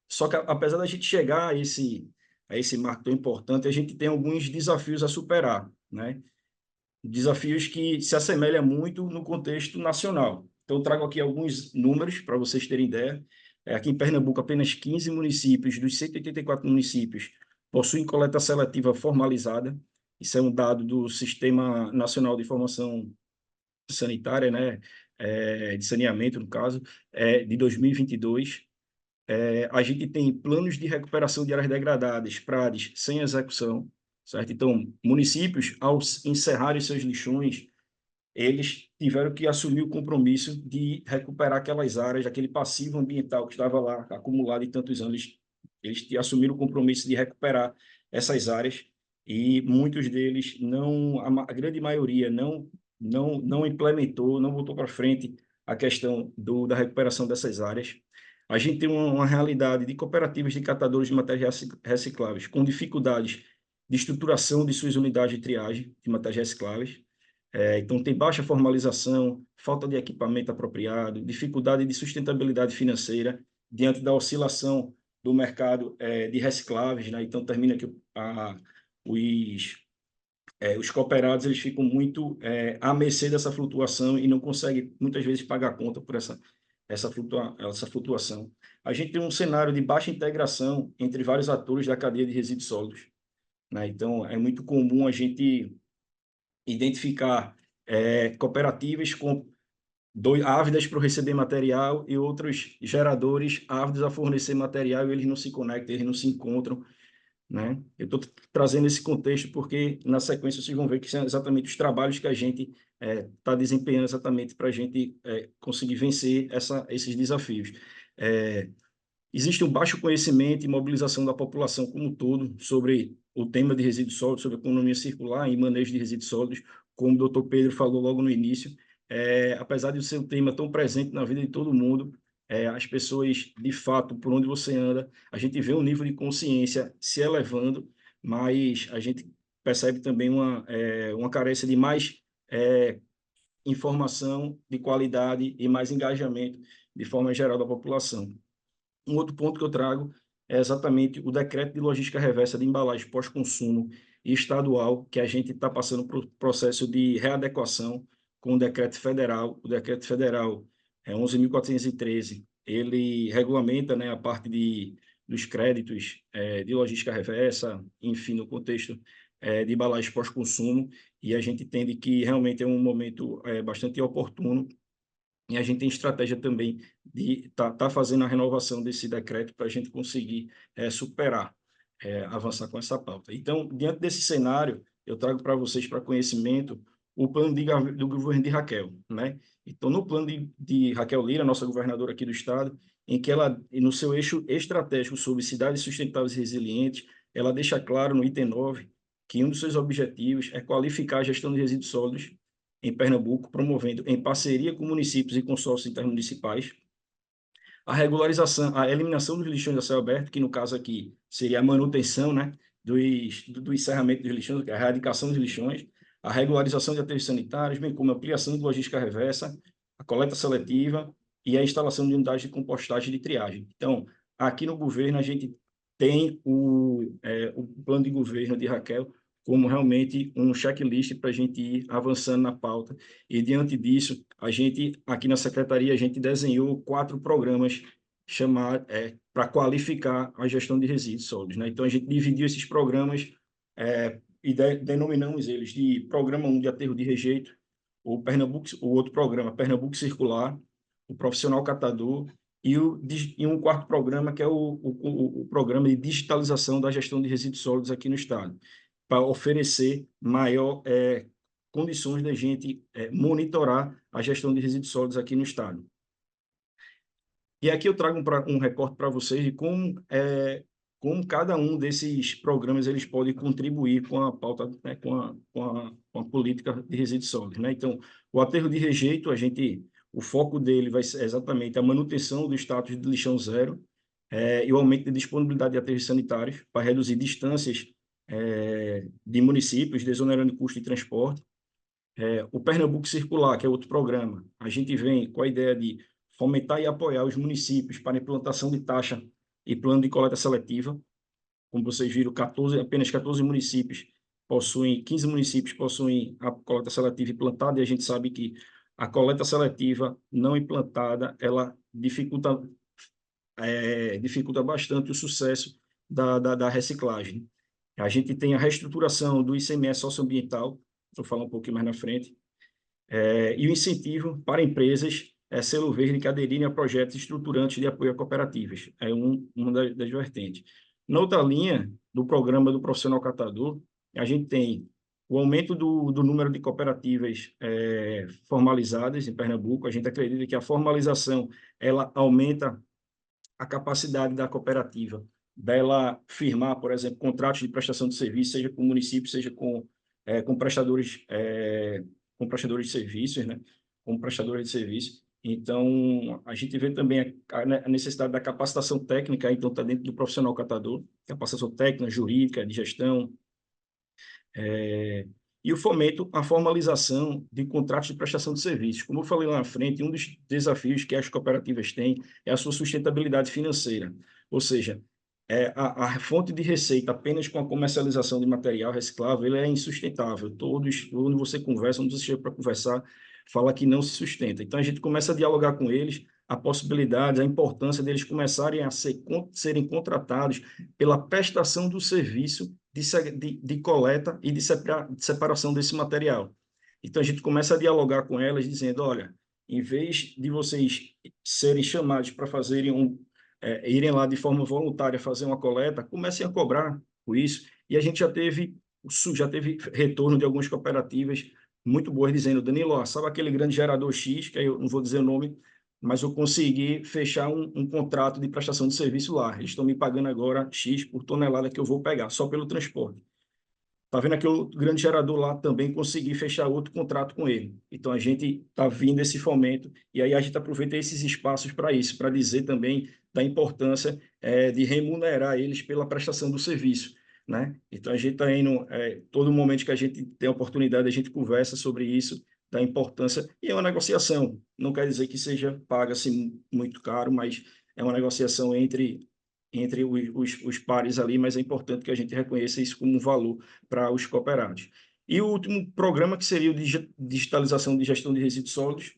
só que apesar da gente chegar a esse marco tão importante, a gente tem alguns desafios a superar, né? Desafios que se assemelham muito no contexto nacional. Então, eu trago aqui alguns números para vocês terem ideia. Aqui em Pernambuco, apenas 15 municípios dos 184 municípios possuem coleta seletiva formalizada. Isso é um dado do Sistema Nacional de Informação Sanitária, né? De saneamento, no caso, de 2022. A gente tem planos de recuperação de áreas degradadas, PRADs, sem execução, certo? Então, municípios, ao encerrarem seus lixões, eles tiveram que assumir o compromisso de recuperar aquelas áreas, aquele passivo ambiental que estava lá acumulado em tantos anos. Eles assumiram o compromisso de recuperar essas áreas e muitos deles a grande maioria não implementou, não botou para frente a questão da recuperação dessas áreas. A gente tem uma realidade de cooperativas de catadores de materiais recicláveis com dificuldades de estruturação de suas unidades de triagem de materiais recicláveis. Então, tem baixa formalização, falta de equipamento apropriado, dificuldade de sustentabilidade financeira diante da oscilação do mercado de recicláveis, né? Então, termina que os cooperados eles ficam muito à mercê dessa flutuação e não conseguem, muitas vezes, pagar a conta por essa flutuação. A gente tem um cenário de baixa integração entre vários atores da cadeia de resíduos sólidos, né? Então, é muito comum a gente identificar cooperativas com ávidas para receber material e outros geradores ávidos a fornecer material e eles não se conectam, eles não se encontram, né? Eu estou trazendo esse contexto porque, na sequência, vocês vão ver que são exatamente os trabalhos que a gente está desempenhando exatamente para a gente conseguir vencer esses desafios. Existe um baixo conhecimento e mobilização da população como um todo sobre o tema de resíduos sólidos, sobre economia circular e manejo de resíduos sólidos, como o doutor Pedro falou logo no início. Apesar de ser um tema tão presente na vida de todo mundo, as pessoas, de fato, por onde você anda, a gente vê um nível de consciência se elevando, mas a gente percebe também uma carência de mais informação de qualidade e mais engajamento de forma geral da população. Um outro ponto que eu trago é exatamente o decreto de logística reversa de embalagem pós-consumo e estadual, que a gente está passando por processo de readequação com o decreto federal. O decreto federal 11.413, ele regulamenta, né, a parte dos créditos de logística reversa, enfim, no contexto de embalagem pós-consumo, e a gente entende que realmente é um momento bastante oportuno. E a gente tem estratégia também de tá fazendo a renovação desse decreto para a gente conseguir superar, avançar com essa pauta. Então, diante desse cenário, eu trago para vocês, para conhecimento, o plano do governo de Raquel, né? Então, no plano de Raquel Lira, nossa governadora aqui do estado, em que ela, no seu eixo estratégico sobre cidades sustentáveis e resilientes, ela deixa claro no item 9 que um dos seus objetivos é qualificar a gestão de resíduos sólidos em Pernambuco, promovendo, em parceria com municípios e consórcios intermunicipais, a regularização, a eliminação dos lixões a céu aberto, que no caso aqui seria a manutenção, né, do encerramento dos lixões, a erradicação dos lixões, a regularização de aterros sanitários, bem como a ampliação de logística reversa, a coleta seletiva e a instalação de unidades de compostagem e de triagem. Então, aqui no governo, a gente tem o plano de governo de Raquel como realmente um checklist para a gente ir avançando na pauta. E, diante disso, a gente, aqui na Secretaria, a gente desenhou 4 programas para qualificar a gestão de resíduos sólidos, né? Então, a gente dividiu esses programas e denominamos eles de Programa 1 de aterro de rejeito, o outro programa, Pernambuco Circular, o Profissional Catador, e um quarto programa, que é o programa de digitalização da gestão de resíduos sólidos aqui no Estado, para oferecer maior condições da gente monitorar a gestão de resíduos sólidos aqui no Estado. E aqui eu trago um recorte para vocês de como cada um desses programas eles podem contribuir com a pauta, né, com a política de resíduos sólidos, né? Então, o aterro de rejeito, o foco dele vai ser exatamente a manutenção do status de lixão zero e o aumento da disponibilidade de aterros sanitários para reduzir distâncias de municípios, desonerando custo de transporte. O Pernambuco Circular, que é outro programa, a gente vem com a ideia de fomentar e apoiar os municípios para a implantação de taxa e plano de coleta seletiva. Como vocês viram, apenas 14 municípios 15 municípios possuem a coleta seletiva implantada, e a gente sabe que a coleta seletiva não implantada, ela dificulta bastante o sucesso da reciclagem. A gente tem a reestruturação do ICMS socioambiental, vou falar um pouquinho mais na frente, e o incentivo para empresas selo verde que aderirem a projetos estruturantes de apoio a cooperativas. É uma das vertentes. Na outra linha do programa do profissional catador, a gente tem o aumento do número de cooperativas formalizadas em Pernambuco. A gente acredita que a formalização ela aumenta a capacidade da cooperativa dela firmar, por exemplo, contratos de prestação de serviço, seja com o município, seja com prestadores de serviços, né? Com prestadores de serviço. Então, a gente vê também a necessidade da capacitação técnica, então está dentro do profissional catador, capacitação técnica, jurídica, de gestão, e o fomento à formalização de contratos de prestação de serviços. Como eu falei lá na frente, um dos desafios que as cooperativas têm é a sua sustentabilidade financeira, ou seja, a fonte de receita apenas com a comercialização de material reciclável ele é insustentável. Quando você conversa, onde você chega para conversar, fala que não se sustenta. Então, a gente começa a dialogar com eles a possibilidade, a importância deles começarem a serem contratados pela prestação do serviço de coleta e de separação desse material. Então, a gente começa a dialogar com elas, dizendo, olha, em vez de vocês serem chamados para fazerem irem lá de forma voluntária fazer uma coleta, comecem a cobrar por isso. E a gente já teve retorno de algumas cooperativas muito boas, dizendo, Danilo, sabe aquele grande gerador X, que eu não vou dizer o nome, mas eu consegui fechar um contrato de prestação de serviço lá. Eles estão me pagando agora X por tonelada que eu vou pegar, só pelo transporte. Está vendo aquele grande gerador lá, também consegui fechar outro contrato com ele. Então, a gente está vindo esse fomento, e aí a gente aproveita esses espaços para isso, para dizer também da importância de remunerar eles pela prestação do serviço, né? Então, a gente está indo, todo momento que a gente tem a oportunidade, a gente conversa sobre isso, da importância, e é uma negociação, não quer dizer que seja paga-se muito caro, mas é uma negociação entre os pares ali, mas é importante que a gente reconheça isso como um valor para os cooperados. E o último programa, que seria o de digitalização de gestão de resíduos sólidos,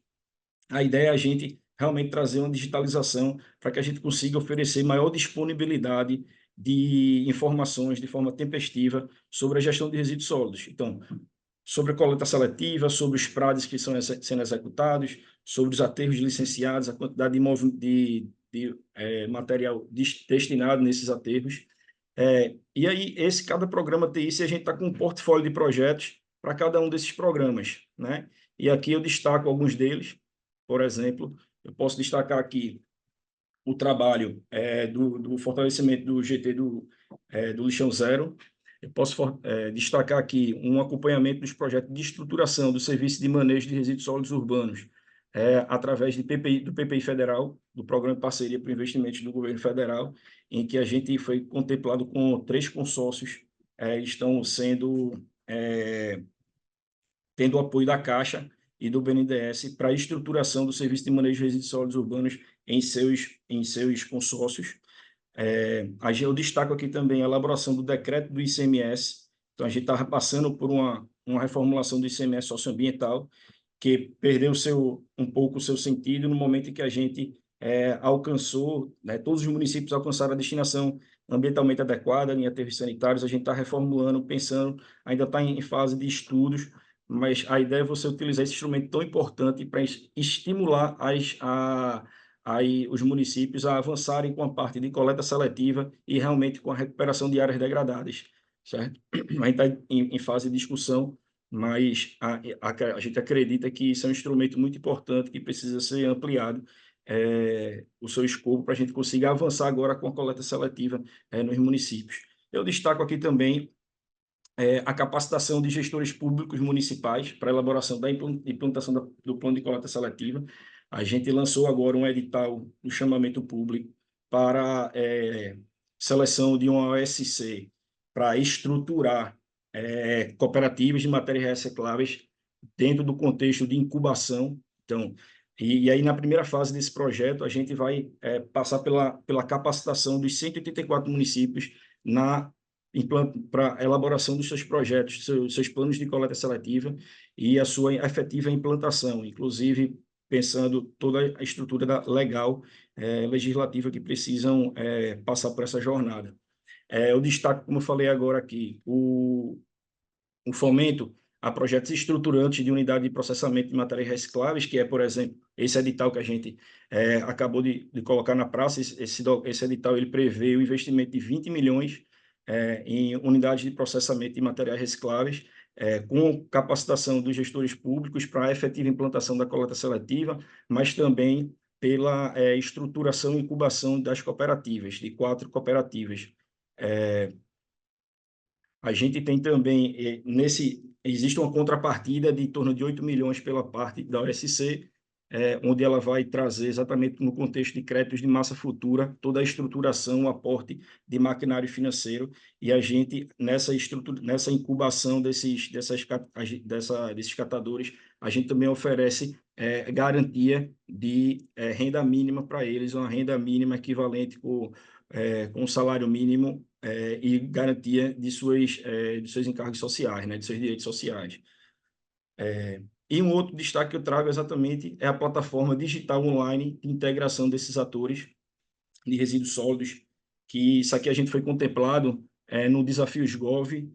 a ideia é a gente realmente trazer uma digitalização para que a gente consiga oferecer maior disponibilidade de informações de forma tempestiva sobre a gestão de resíduos sólidos. Então, sobre a coleta seletiva, sobre os PRADs que estão sendo executados, sobre os aterros licenciados, a quantidade de material destinado nesses aterros. E aí, cada programa tem isso, e a gente está com um portfólio de projetos para cada um desses programas, né? E aqui eu destaco alguns deles. Por exemplo, eu posso destacar aqui o trabalho do fortalecimento do GT do Lixão Zero. Eu posso destacar aqui um acompanhamento dos projetos de estruturação do Serviço de Manejo de Resíduos Sólidos Urbanos, através do PPI Federal, do Programa de Parceria para Investimentos do Governo Federal, em que a gente foi contemplado com 3 consórcios, estão tendo o apoio da Caixa e do BNDES para a estruturação do Serviço de Manejo de Resíduos Sólidos Urbanos em seus consórcios. Eu destaco aqui também a elaboração do decreto do ICMS, Então, a gente estava passando por uma reformulação do ICMS socioambiental, que perdeu um pouco o seu sentido no momento em que a gente alcançou, né, todos os municípios alcançaram a destinação ambientalmente adequada em aterros sanitários. A gente está reformulando, pensando, ainda está em fase de estudos, mas a ideia é você utilizar esse instrumento tão importante para estimular os municípios a avançarem com a parte de coleta seletiva e realmente com a recuperação de áreas degradadas, certo? A gente está em fase de discussão, mas a gente acredita que isso é um instrumento muito importante que precisa ser ampliado o seu escopo para a gente conseguir avançar agora com a coleta seletiva nos municípios. Eu destaco aqui também a capacitação de gestores públicos municipais para a elaboração da implantação do plano de coleta seletiva. A gente lançou agora um edital no chamamento público para seleção de uma OSC para estruturar cooperativas de matérias recicláveis dentro do contexto de incubação. Então, e aí, na primeira fase desse projeto, a gente vai passar pela capacitação dos 184 municípios para a elaboração dos seus projetos, seus planos de coleta seletiva e a sua efetiva implantação, inclusive pensando toda a estrutura legal, legislativa que precisam passar por essa jornada. Eu destaco, como eu falei agora aqui, o fomento a projetos estruturantes de unidade de processamento de matérias recicláveis, que é, por exemplo, esse edital que a gente acabou de colocar na praça. Esse edital ele prevê o investimento de 20 milhões em unidades de processamento de materiais recicláveis, com capacitação dos gestores públicos para a efetiva implantação da coleta seletiva, mas também pela estruturação e incubação das cooperativas, de 4 cooperativas. A gente tem também, existe uma contrapartida de em torno de 8 milhões pela parte da OSC, onde ela vai trazer exatamente no contexto de créditos de massa futura, toda a estruturação, o aporte de maquinário financeiro, e a gente, nessa incubação desses catadores, a gente também oferece garantia de renda mínima para eles, uma renda mínima equivalente com um salário mínimo e garantia de seus encargos sociais, né, de seus direitos sociais. E um outro destaque que eu trago exatamente é a plataforma digital online de integração desses atores de resíduos sólidos, que isso aqui a gente foi contemplado no Desafios Gov,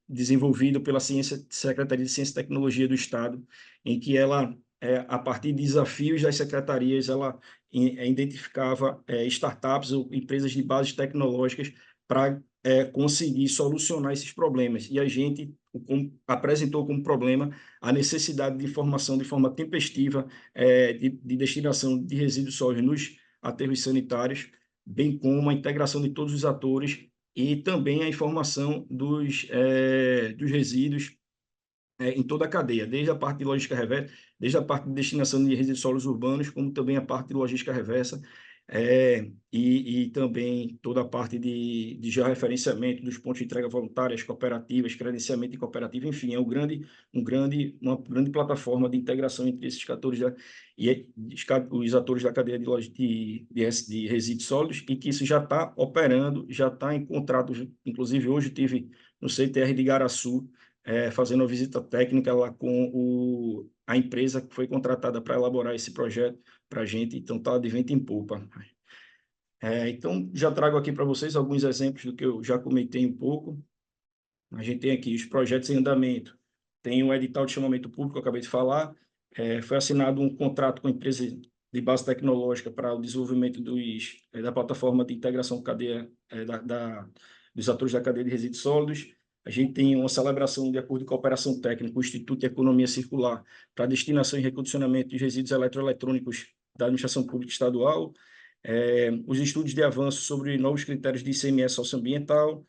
desenvolvido pela Secretaria de Ciência e Tecnologia do Estado, em que ela, a partir de desafios das secretarias, ela identificava startups ou empresas de bases tecnológicas para conseguir solucionar esses problemas. E a gente apresentou como problema a necessidade de informação de forma tempestiva de destinação de resíduos sólidos nos aterros sanitários, bem como a integração de todos os atores e também a informação dos resíduos em toda a cadeia, desde a parte de logística reversa, desde a parte de destinação de resíduos sólidos urbanos, como também a parte de logística reversa, e também toda a parte de georreferenciamento dos pontos de entrega voluntárias, cooperativas, credenciamento de cooperativa, enfim, é uma grande plataforma de integração entre esses atores os atores da cadeia de resíduos sólidos, e que isso já está operando, já está em contrato. Inclusive, hoje tive no CTR de Igaraçu, fazendo uma visita técnica lá com a empresa que foi contratada para elaborar esse projeto para a gente, então está de vento em popa. Então, já trago aqui para vocês alguns exemplos do que eu já comentei um pouco. A gente tem aqui os projetos em andamento, tem um edital de chamamento público, eu acabei de falar, foi assinado um contrato com a empresa de base tecnológica para o desenvolvimento da plataforma de integração cadeia, dos atores da cadeia de resíduos sólidos. A gente tem uma celebração de acordo de cooperação técnica com o Instituto de Economia Circular para destinação e recondicionamento de resíduos eletroeletrônicos da Administração Pública Estadual, os estudos de avanço sobre novos critérios de ICMS socioambiental,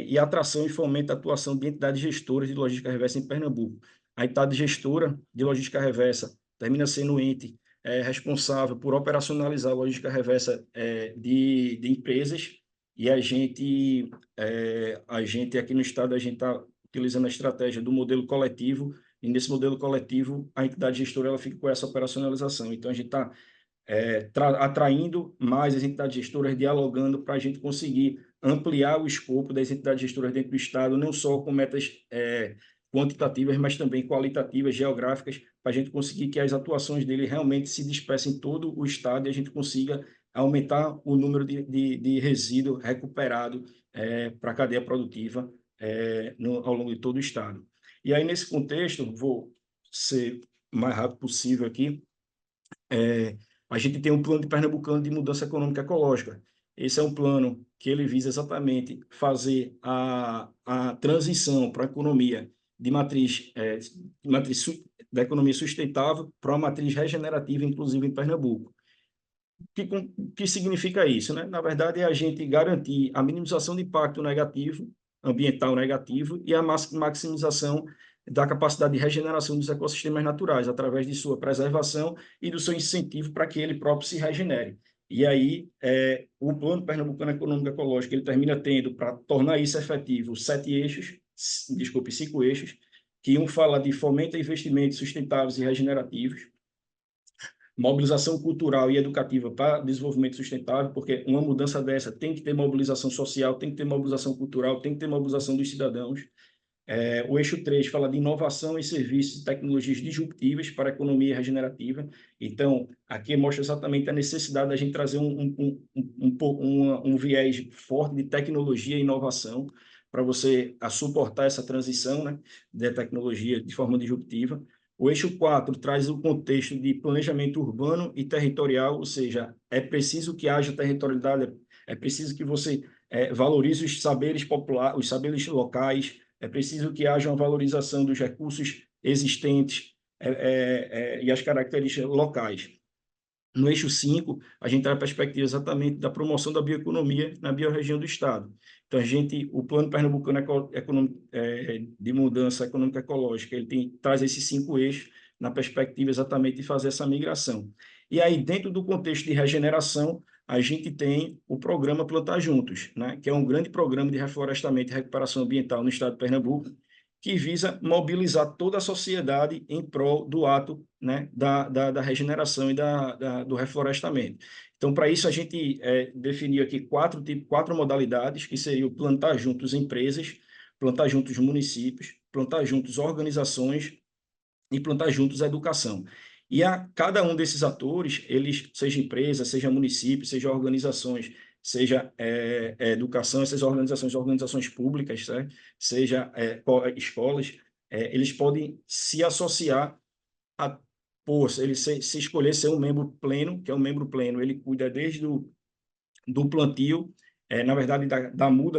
e atração e fomento da atuação de entidades gestoras de logística reversa em Pernambuco. A entidade gestora de logística reversa termina sendo o ente responsável por operacionalizar a logística reversa de empresas, e a gente aqui no estado, a gente está utilizando a estratégia do modelo coletivo, e nesse modelo coletivo a entidade gestora ela fica com essa operacionalização. Então, a gente está atraindo mais as entidades gestoras, dialogando para a gente conseguir ampliar o escopo das entidades gestoras dentro do Estado, não só com metas quantitativas, mas também qualitativas, geográficas, para a gente conseguir que as atuações dele realmente se dispersem em todo o Estado e a gente consiga aumentar o número de resíduo recuperado para a cadeia produtiva ao longo de todo o Estado. E aí, nesse contexto, vou ser o mais rápido possível aqui, a gente tem um plano de Pernambucano de mudança econômica ecológica. Esse é um plano que ele visa exatamente fazer a transição para a economia de matriz da economia sustentável para uma matriz regenerativa, inclusive em Pernambuco. O que significa isso, né? Na verdade, é a gente garantir a minimização de impacto negativo, ambiental negativo, e a maximização da capacidade de regeneração dos ecossistemas naturais, através de sua preservação e do seu incentivo para que ele próprio se regenere. E aí, o Plano Pernambucano Econômico Ecológico, ele termina tendo, para tornar isso efetivo, 5 eixos, que um fala de fomento a investimentos sustentáveis e regenerativos, mobilização cultural e educativa para desenvolvimento sustentável, porque uma mudança dessa tem que ter mobilização social, tem que ter mobilização cultural, tem que ter mobilização dos cidadãos. O eixo 3 fala de inovação em serviços e tecnologias disruptivas para a economia regenerativa. Então, aqui mostra exatamente a necessidade da gente trazer um viés forte de tecnologia e inovação para você suportar essa transição, né, da tecnologia de forma disruptiva. O eixo 4 traz o contexto de planejamento urbano e territorial, ou seja, é preciso que haja territorialidade, é preciso que você valorize os saberes populares, os saberes locais, é preciso que haja uma valorização dos recursos existentes e as características locais. No eixo 5, a gente tem a perspectiva exatamente da promoção da bioeconomia na biorregião do Estado. Então, o Plano Pernambucano de Mudança Econômica Ecológica, ele traz esses 5 eixos na perspectiva exatamente de fazer essa migração. E aí, dentro do contexto de regeneração, a gente tem o programa Plantar Juntos, né, que é um grande programa de reflorestamento e recuperação ambiental no Estado de Pernambuco, que visa mobilizar toda a sociedade em prol do ato, né, da regeneração e do reflorestamento. Então, para isso, a gente definiu aqui 4 modalidades, que seriam plantar juntos empresas, plantar juntos municípios, plantar juntos organizações e plantar juntos a educação. E a cada um desses atores, seja empresa, seja município, seja organizações, seja educação, essas organizações públicas, né? Seja escolas, eles podem se associar ele se escolher ser um membro pleno, que é um membro pleno, ele cuida desde do plantio, na verdade, da muda,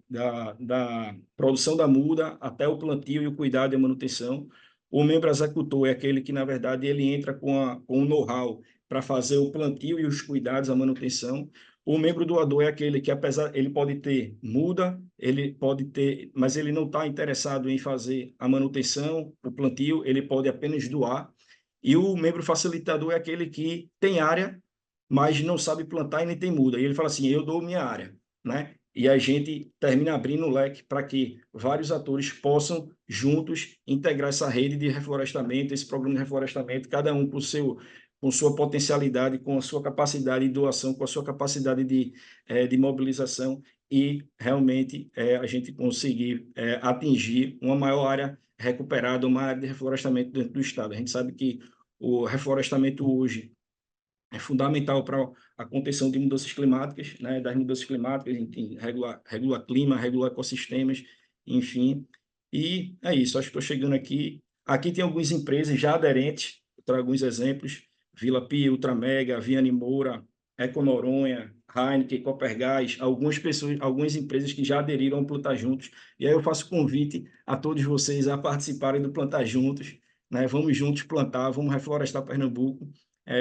da produção da muda até o plantio e o cuidado e a manutenção. O membro executor é aquele que, na verdade, ele entra com o know-how para fazer o plantio e os cuidados, a manutenção. O membro doador é aquele que, apesar, ele pode ter muda, ele pode ter, mas ele não está interessado em fazer a manutenção, o plantio, ele pode apenas doar. E o membro facilitador é aquele que tem área, mas não sabe plantar e nem tem muda. E ele fala assim, eu dou minha área, né? E a gente termina abrindo o leque para que vários atores possam, juntos, integrar essa rede de reflorestamento, esse programa de reflorestamento, cada um com sua potencialidade, com a sua capacidade de doação, com a sua capacidade de mobilização e, realmente, a gente conseguir atingir uma maior área recuperada, uma área de reflorestamento dentro do Estado. A gente sabe que o reflorestamento hoje é fundamental para a contenção de mudanças climáticas, né, das mudanças climáticas, enfim, regula clima, regula ecossistemas, enfim. E é isso, acho que estou chegando aqui. Aqui tem algumas empresas já aderentes, vou trago alguns exemplos, Vila Pia, Ultramega, Viane Moura, Econoronha, Heineken, Copergás, algumas empresas que já aderiram ao Plantar Juntos. E aí eu faço convite a todos vocês a participarem do Plantar Juntos, né? Vamos juntos plantar, vamos reflorestar Pernambuco.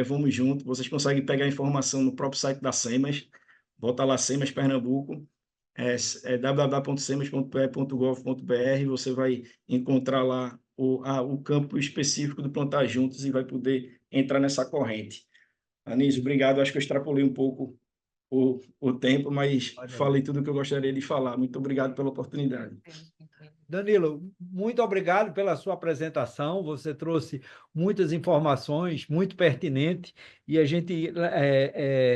Vamos junto, vocês conseguem pegar a informação no próprio site da SEMAS, bota lá SEMAS Pernambuco, www.semas.pe.gov.br, você vai encontrar lá o campo específico do Plantar Juntos e vai poder entrar nessa corrente. Anísio, obrigado, acho que eu extrapolei um pouco o tempo, mas falei tudo o que eu gostaria de falar. Muito obrigado pela oportunidade. Danilo, muito obrigado pela sua apresentação. Você trouxe muitas informações muito pertinentes e a gente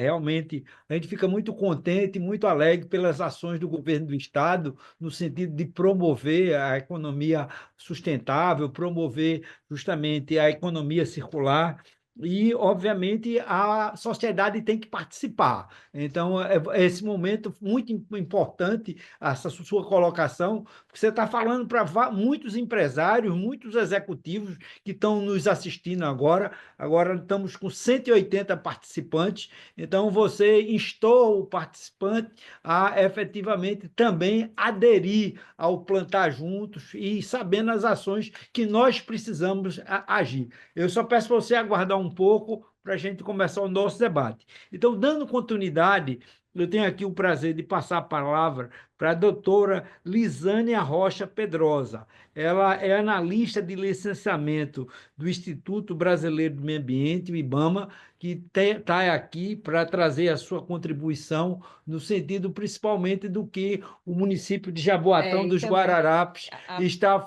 realmente a gente fica muito contente, muito alegre pelas ações do governo do estado no sentido de promover a economia sustentável, promover justamente a economia circular. E, obviamente, a sociedade tem que participar. Então, é esse momento muito importante, essa sua colocação, você está falando para muitos empresários, muitos executivos que estão nos assistindo agora. Agora estamos com 180 participantes. Então, você instou o participante a efetivamente também aderir ao Plantar Juntos e sabendo as ações que nós precisamos agir. Eu só peço para você aguardar um pouco para a gente começar o nosso debate. Então, dando continuidade, eu tenho aqui o prazer de passar a palavra para a doutora Lisânia Rocha Pedrosa. Ela é analista de licenciamento do Instituto Brasileiro do Meio Ambiente, o IBAMA, que está aqui para trazer a sua contribuição no sentido principalmente do que o município de Jaboatão dos Guararapes está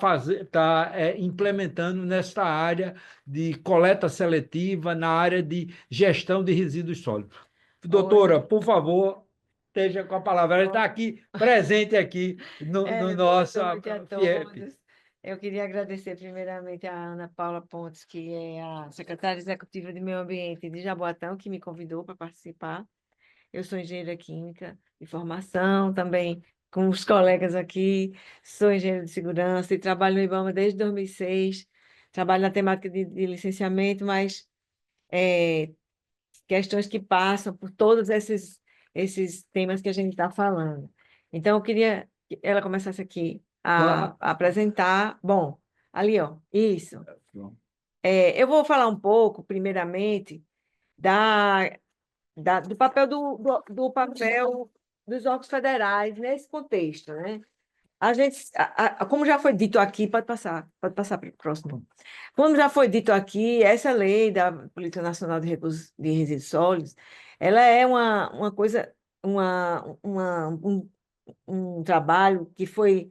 implementando nesta área de coleta seletiva, na área de gestão de resíduos sólidos. Doutora, por favor, esteja com a palavra. Ela está aqui, presente aqui no nosso FIEP. Eu queria agradecer primeiramente a Ana Paula Pontes, que é a secretária executiva de Meio Ambiente de Jaboatão, que me convidou para participar. Eu sou engenheira química de formação, também com os colegas aqui, sou engenheira de segurança e trabalho no IBAMA desde 2006. Trabalho na temática de licenciamento, mas questões que passam por todos esses temas que a gente está falando. Então, eu queria que ela começasse aqui a apresentar. Bom, ali, ó, isso. Eu vou falar um pouco, primeiramente, do papel do papel dos órgãos federais nesse contexto, né? A gente, como já foi dito aqui, pode passar para o próximo. Como já foi dito aqui, essa lei da Política Nacional de Recursos de Resíduos Sólidos, ela é uma coisa, um trabalho que foi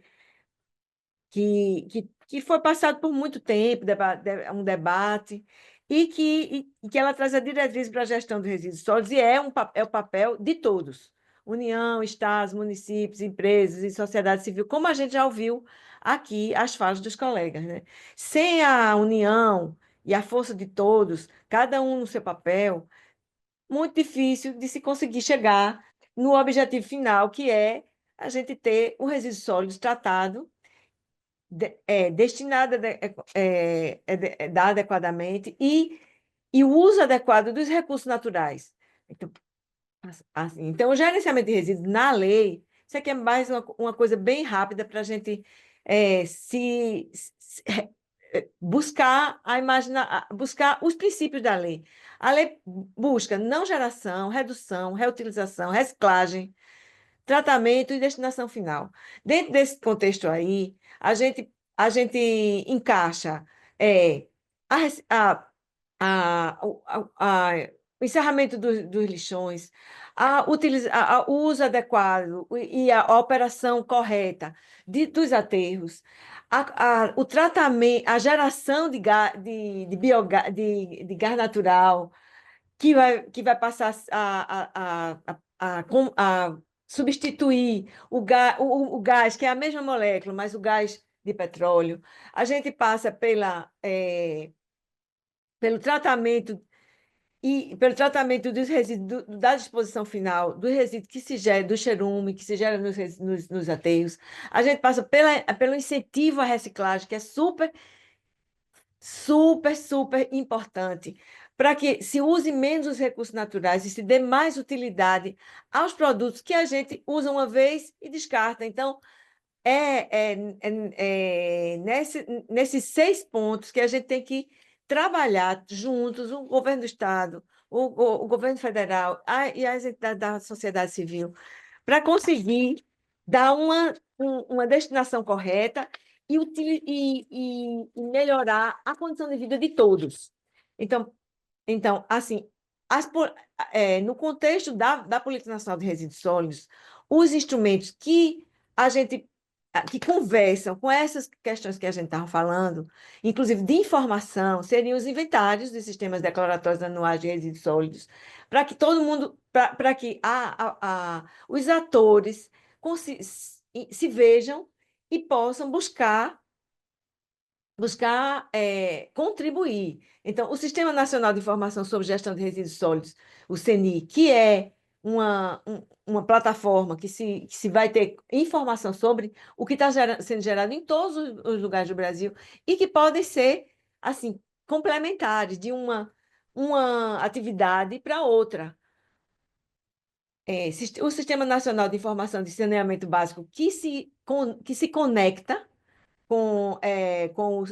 passado por muito tempo, um debate, e que ela traz a diretriz para a gestão de resíduos sólidos, e é o papel de todos. União, estados, municípios, empresas e sociedade civil, como a gente já ouviu aqui as falas dos colegas, né? Sem a união e a força de todos, cada um no seu papel, muito difícil de se conseguir chegar no objetivo final, que é a gente ter o resíduo sólido tratado, destinado dado adequadamente e o uso adequado dos recursos naturais. Então, o gerenciamento de resíduos na lei, isso aqui é mais uma coisa bem rápida para a gente buscar buscar os princípios da lei. A lei busca não geração, redução, reutilização, reciclagem, tratamento e destinação final. Dentro desse contexto aí, a gente encaixa o encerramento dos lixões, o uso adequado e a operação correta dos aterros, o tratamento, a geração de gás natural, que vai passar a substituir o gás, que é a mesma molécula, mas o gás de petróleo. A gente passa pelo tratamento dos resíduos, da disposição final, do resíduo que se gera, do cherume, que se gera nos aterros. A gente passa pelo incentivo à reciclagem, que é super, super, super importante, para que se use menos os recursos naturais e se dê mais utilidade aos produtos que a gente usa uma vez e descarta. Então, nesses 6 pontos que a gente tem que trabalhar juntos, o governo do Estado, o governo federal e as entidades da sociedade civil, para conseguir dar uma destinação correta e melhorar a condição de vida de todos. Então assim, no contexto da Política Nacional de Resíduos Sólidos, os instrumentos que a gente que conversam com essas questões que a gente estava falando, inclusive de informação, seriam os inventários dos sistemas declaratórios anuais de resíduos sólidos, para que todo mundo, para que os atores se vejam e possam buscar contribuir. Então, o Sistema Nacional de Informação sobre Gestão de Resíduos Sólidos, o CNI, que é uma plataforma que se vai ter informação sobre o que está sendo gerado em todos os lugares do Brasil e que podem ser, assim, complementares de uma atividade para outra. O Sistema Nacional de Informação de Saneamento Básico que se conecta com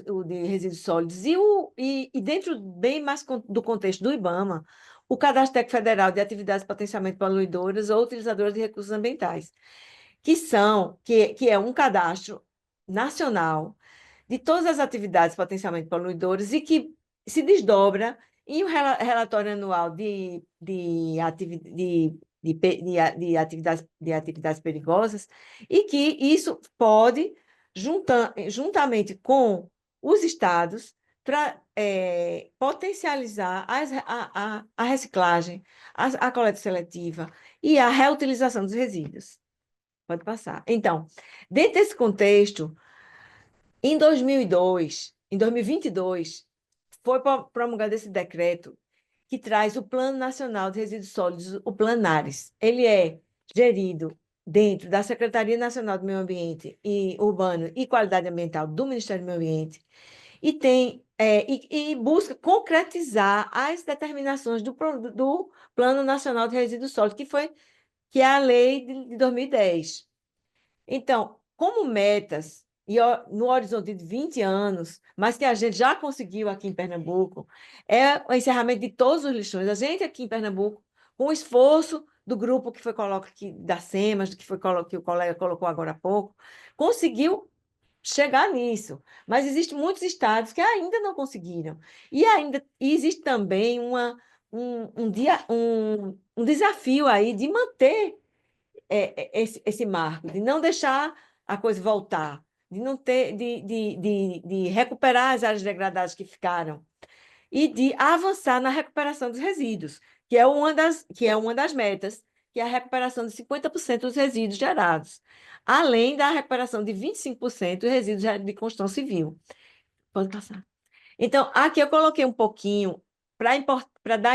o de resíduos sólidos e dentro bem mais do contexto do IBAMA, o Cadastro Técnico Federal de Atividades Potencialmente Poluidoras ou Utilizadoras de Recursos Ambientais, que é um cadastro nacional de todas as atividades potencialmente poluidoras e que se desdobra em um relatório anual de atividades perigosas e que isso pode juntamente com os estados, potencializar a reciclagem, a coleta seletiva e a reutilização dos resíduos. Pode passar. Então, dentro desse contexto, em 2022, foi promulgado esse decreto que traz o Plano Nacional de Resíduos Sólidos, o Planares. Ele é gerido dentro da Secretaria Nacional do Meio Ambiente e Urbano e Qualidade Ambiental do Ministério do Meio Ambiente e busca concretizar as determinações do Plano Nacional de Resíduos Sólidos, que é a lei de 2010. Então, como metas, no horizonte de 20 anos, mas que a gente já conseguiu aqui em Pernambuco, é o encerramento de todos os lixões. A gente aqui em Pernambuco, com o esforço do grupo que foi colocado aqui, da SEMAS, que o colega colocou agora há pouco, conseguiu chegar nisso. Mas existem muitos estados que ainda não conseguiram. E existe também um desafio aí de manter esse marco, de não deixar a coisa voltar, de não ter, de recuperar as áreas degradadas que ficaram e de avançar na recuperação dos resíduos, que é uma das metas, que é a recuperação de 50% dos resíduos gerados, além da recuperação de 25% dos resíduos de construção civil. Pode passar. Então, aqui eu coloquei um pouquinho para dar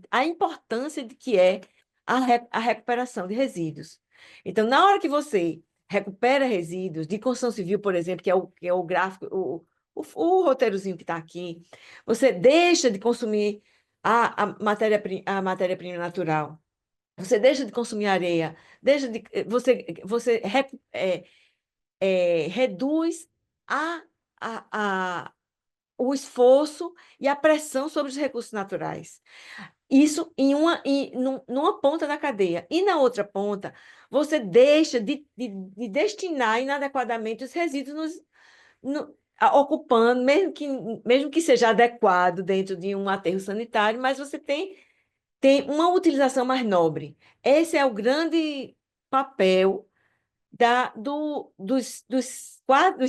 a importância de que é a recuperação de resíduos. Então, na hora que você recupera resíduos de construção civil, por exemplo, que é o gráfico, o roteirozinho que está aqui, você deixa de consumir a matéria-prima natural, você deixa de consumir areia, você reduz o esforço e a pressão sobre os recursos naturais. Isso numa ponta da cadeia. E na outra ponta, você deixa de destinar inadequadamente os resíduos ocupando, mesmo que seja adequado dentro de um aterro sanitário, mas você tem uma utilização mais nobre. Esse é o grande papel das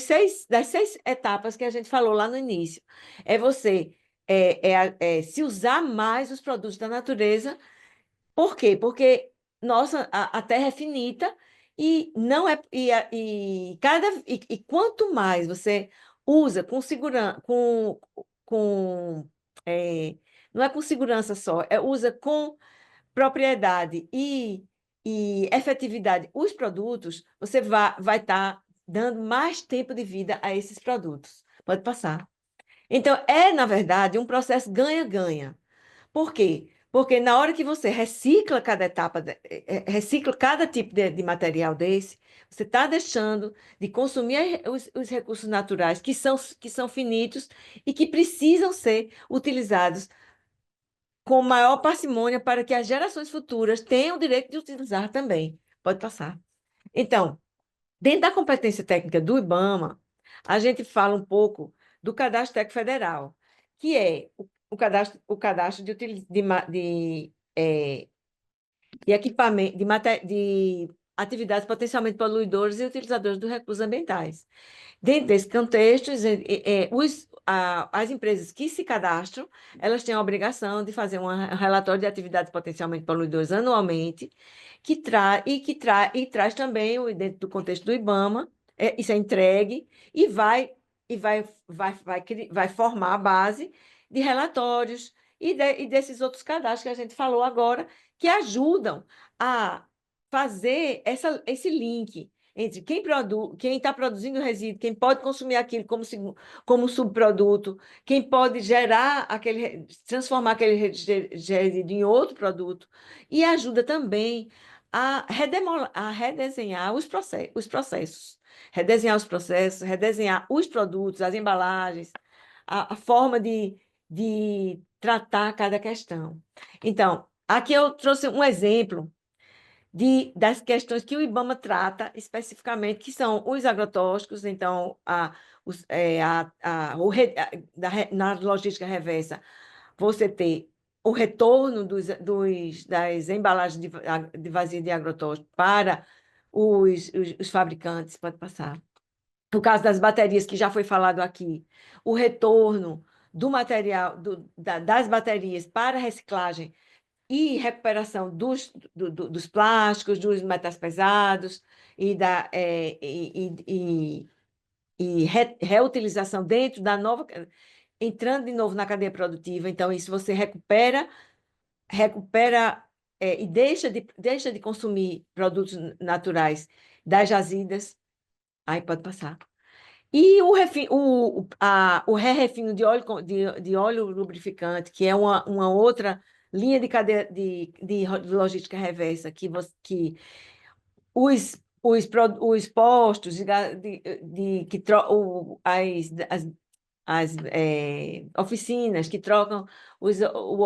6 etapas que a gente falou lá no início. É você se usar mais os produtos da natureza. Por quê? Porque a Terra é finita e não é e quanto mais você usa com segurança, não é com segurança só, usa com propriedade e efetividade os produtos, você vai estar dando mais tempo de vida a esses produtos. Pode passar. Então, na verdade, um processo ganha-ganha. Por quê? Porque na hora que você recicla cada etapa, recicla cada tipo de material desse, você está deixando de consumir os recursos naturais que são finitos e que precisam ser utilizados com maior parcimônia para que as gerações futuras tenham o direito de utilizar também. Pode passar. Então, dentro da competência técnica do IBAMA, a gente fala um pouco do Cadastro Técnico Federal, que é o cadastro de equipamento, de atividades potencialmente poluidoras e utilizadores dos recursos ambientais. Dentro desse contexto, as empresas que se cadastram, elas têm a obrigação de fazer um relatório de atividades potencialmente poluidoras anualmente, e traz também, dentro do contexto do IBAMA, isso é entregue e vai formar a base de relatórios e desses outros cadastros que a gente falou agora, que ajudam a fazer esse link entre quem está produzindo resíduo, quem pode consumir aquilo como subproduto, quem pode transformar aquele resíduo em outro produto, e ajuda também a redesenhar os processos, redesenhar os produtos, as embalagens, a forma de tratar cada questão. Então, aqui eu trouxe um exemplo das questões que o IBAMA trata especificamente, que são os agrotóxicos. Então, na logística reversa, você ter o retorno das embalagens de vazio de agrotóxico para os fabricantes, pode passar. No caso das baterias, que já foi falado aqui, o retorno do material, das baterias para reciclagem e recuperação dos plásticos, dos metais pesados reutilização dentro da nova, entrando de novo na cadeia produtiva. Então, isso você recupera e deixa de consumir produtos naturais das jazidas. Aí pode passar. E o re-refino de óleo lubrificante, que é uma outra linha de cadeia de logística reversa, que os postos as oficinas que trocam o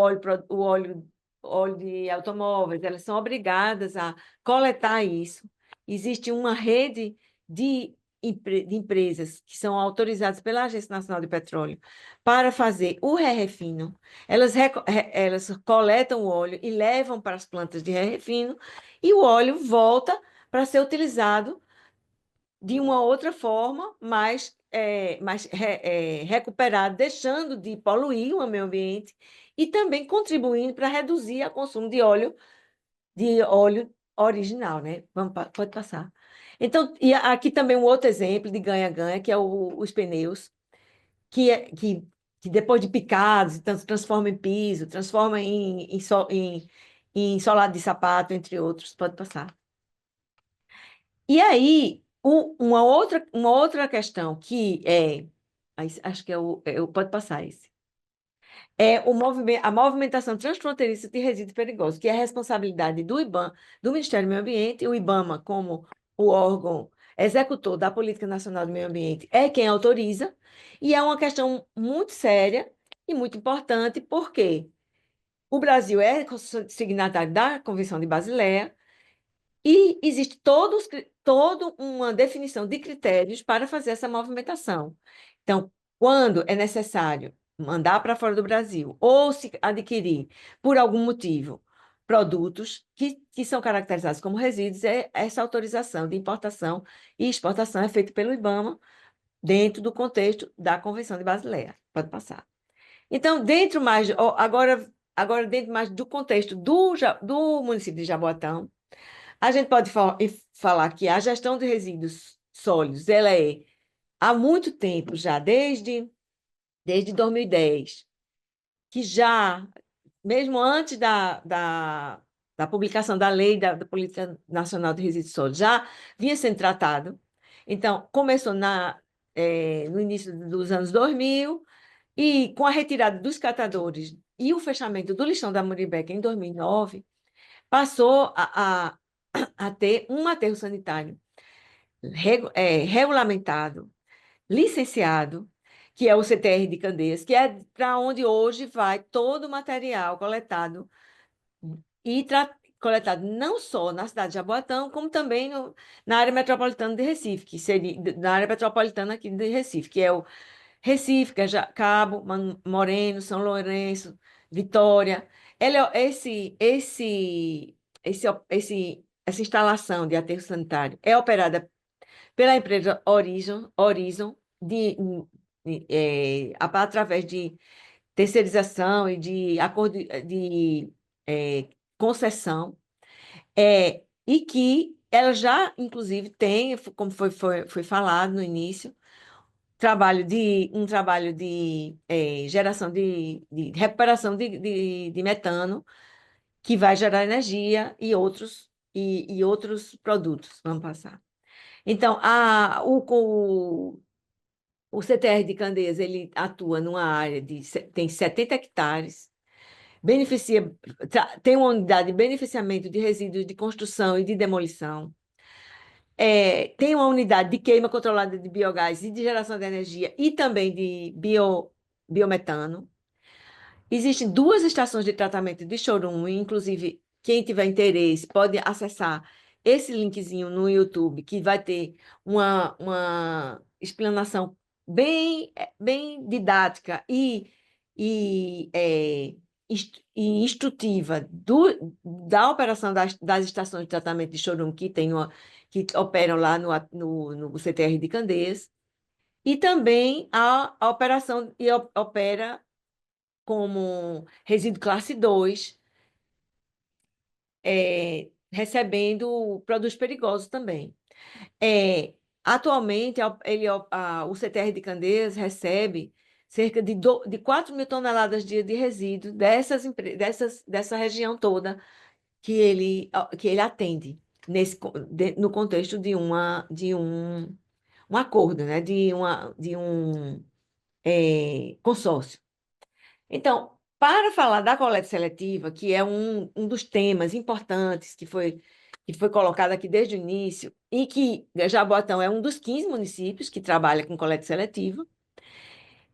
óleo de automóveis, elas são obrigadas a coletar isso. Existe uma rede de empresas que são autorizadas pela Agência Nacional de Petróleo para fazer o re-refino. Elas coletam o óleo e levam para as plantas de re-refino, e o óleo volta para ser utilizado de uma outra forma, mais recuperado, deixando de poluir o meio ambiente e também contribuindo para reduzir o consumo de óleo original, né? Pode passar. Então, e aqui também um outro exemplo de ganha-ganha, que é os pneus, que depois de picados, então, se transforma em piso, transforma em solado de sapato, entre outros. Pode passar. E aí, uma outra questão que acho que pode passar esse, a movimentação transfronteiriça de resíduos perigosos, que é a responsabilidade do IBAMA, do Ministério do Meio Ambiente. O IBAMA, como o órgão executor da Política Nacional do Meio Ambiente, é quem autoriza, e é uma questão muito séria e muito importante, porque o Brasil é signatário da Convenção de Basileia, e existe toda uma definição de critérios para fazer essa movimentação. Então, quando é necessário mandar para fora do Brasil ou se adquirir, por algum motivo, produtos que são caracterizados como resíduos, essa autorização de importação e exportação é feita pelo IBAMA dentro do contexto da Convenção de Basileia. Pode passar. Então, agora dentro mais do contexto do município de Jaboatão, a gente pode falar que a gestão de resíduos sólidos, ela há muito tempo já, desde 2010, que já, mesmo antes da publicação da lei da Política Nacional de Resíduos Sólidos, já vinha sendo tratado. Então, começou no início dos anos 2000, e com a retirada dos catadores e o fechamento do lixão da Muribeca em 2009, passou a ter um aterro sanitário regulamentado, licenciado, que é o CTR de Candeias, que é para onde hoje vai todo o material coletado coletado não só na cidade de Jaboatão, como também na área metropolitana de Recife, que seria na área metropolitana aqui de Recife, que é o Recife, Cabo, Moreno, São Lourenço, Vitória. Esse essa instalação de aterro sanitário é operada pela empresa Horizon através de terceirização e de acordo de concessão, e que ela já, inclusive, tem, como foi falado no início, um trabalho de geração de recuperação de metano, que vai gerar energia e outros produtos. Vamos passar. Então, o CTR de Candeias, ele atua numa área tem 70 hectares, tem uma unidade de beneficiamento de resíduos de construção e de demolição, tem uma unidade de queima controlada de biogás e de geração de energia e também de biometano. Existem 2 estações de tratamento de chorume, inclusive, quem tiver interesse pode acessar esse linkzinho no YouTube, que vai ter uma explanação bem didática e instrutiva da operação das estações de tratamento de chorume que operam lá no CTR de Candeias, e também a operação opera como resíduo classe 2, recebendo produtos perigosos também. Atualmente, o CTR de Candeias recebe cerca de 4.000 toneladas dia de resíduos dessa região toda que ele atende no contexto de um acordo, né? de um consórcio. Então, para falar da coleta seletiva, que é um dos temas importantes que foi colocado aqui desde o início, e que Jaboatão é um dos 15 municípios que trabalha com coleta seletiva,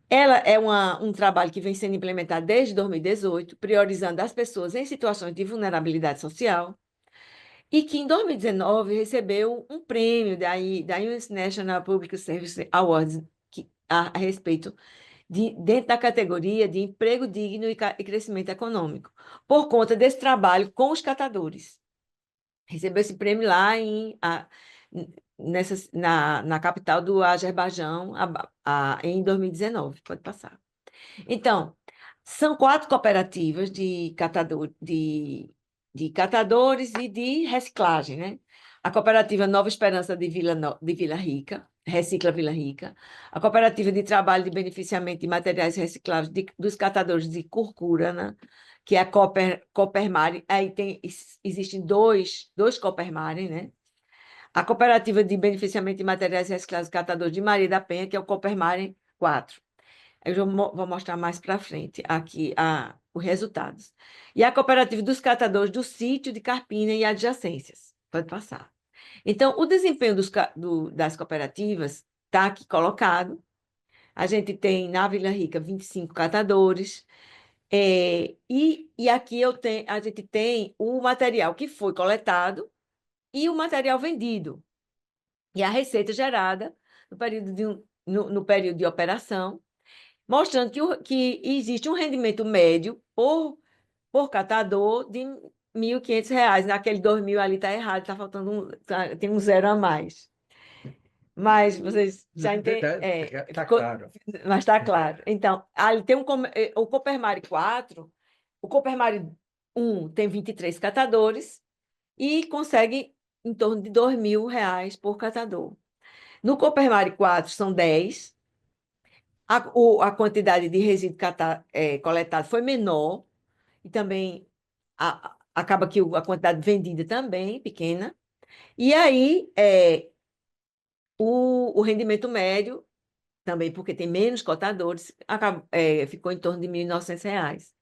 ela é um trabalho que vem sendo implementado desde 2018, priorizando as pessoas em situações de vulnerabilidade social, e que em 2019 recebeu um prêmio da US National Public Service Awards a respeito dentro da categoria de emprego digno e crescimento econômico, por conta desse trabalho com os catadores. Recebeu esse prêmio lá na capital do Azerbaijão em 2019. Pode passar. Então, são 4 cooperativas de catadores e de reciclagem, né? A cooperativa Nova Esperança de Vila Rica, Recicla Vila Rica, a cooperativa de trabalho de beneficiamento de materiais recicláveis dos catadores de Curcurana, que é a Coopermare, aí existem dois Coopermare, né? A cooperativa de beneficiamento de materiais recicláveis dos catadores de Maria da Penha, que é o Coopermare 4. Eu vou mostrar mais para frente aqui os resultados. E a cooperativa dos catadores do sítio de Carpina e adjacências. Pode passar. Então, o desempenho das cooperativas está aqui colocado. A gente tem na Vila Rica 25 catadores. E aqui a gente tem o material que foi coletado e o material vendido. E a receita gerada no período de operação, mostrando que existe um rendimento médio por catador de R$ 1.500. Naquele 2.000 ali está errado, está faltando tem um 0 a mais. Mas vocês já entendem. Está claro. Mas está claro. Então, ali tem o Coopermare 4, o Coopermare 1 tem 23 catadores e consegue em torno de R$ 2.000 por catador. No Coopermare 4 são 10. A quantidade de resíduo coletado foi menor, e também acaba que a quantidade vendida também pequena. E aí, o rendimento médio, também porque tem menos cotadores, ficou em torno de R$ 1.900.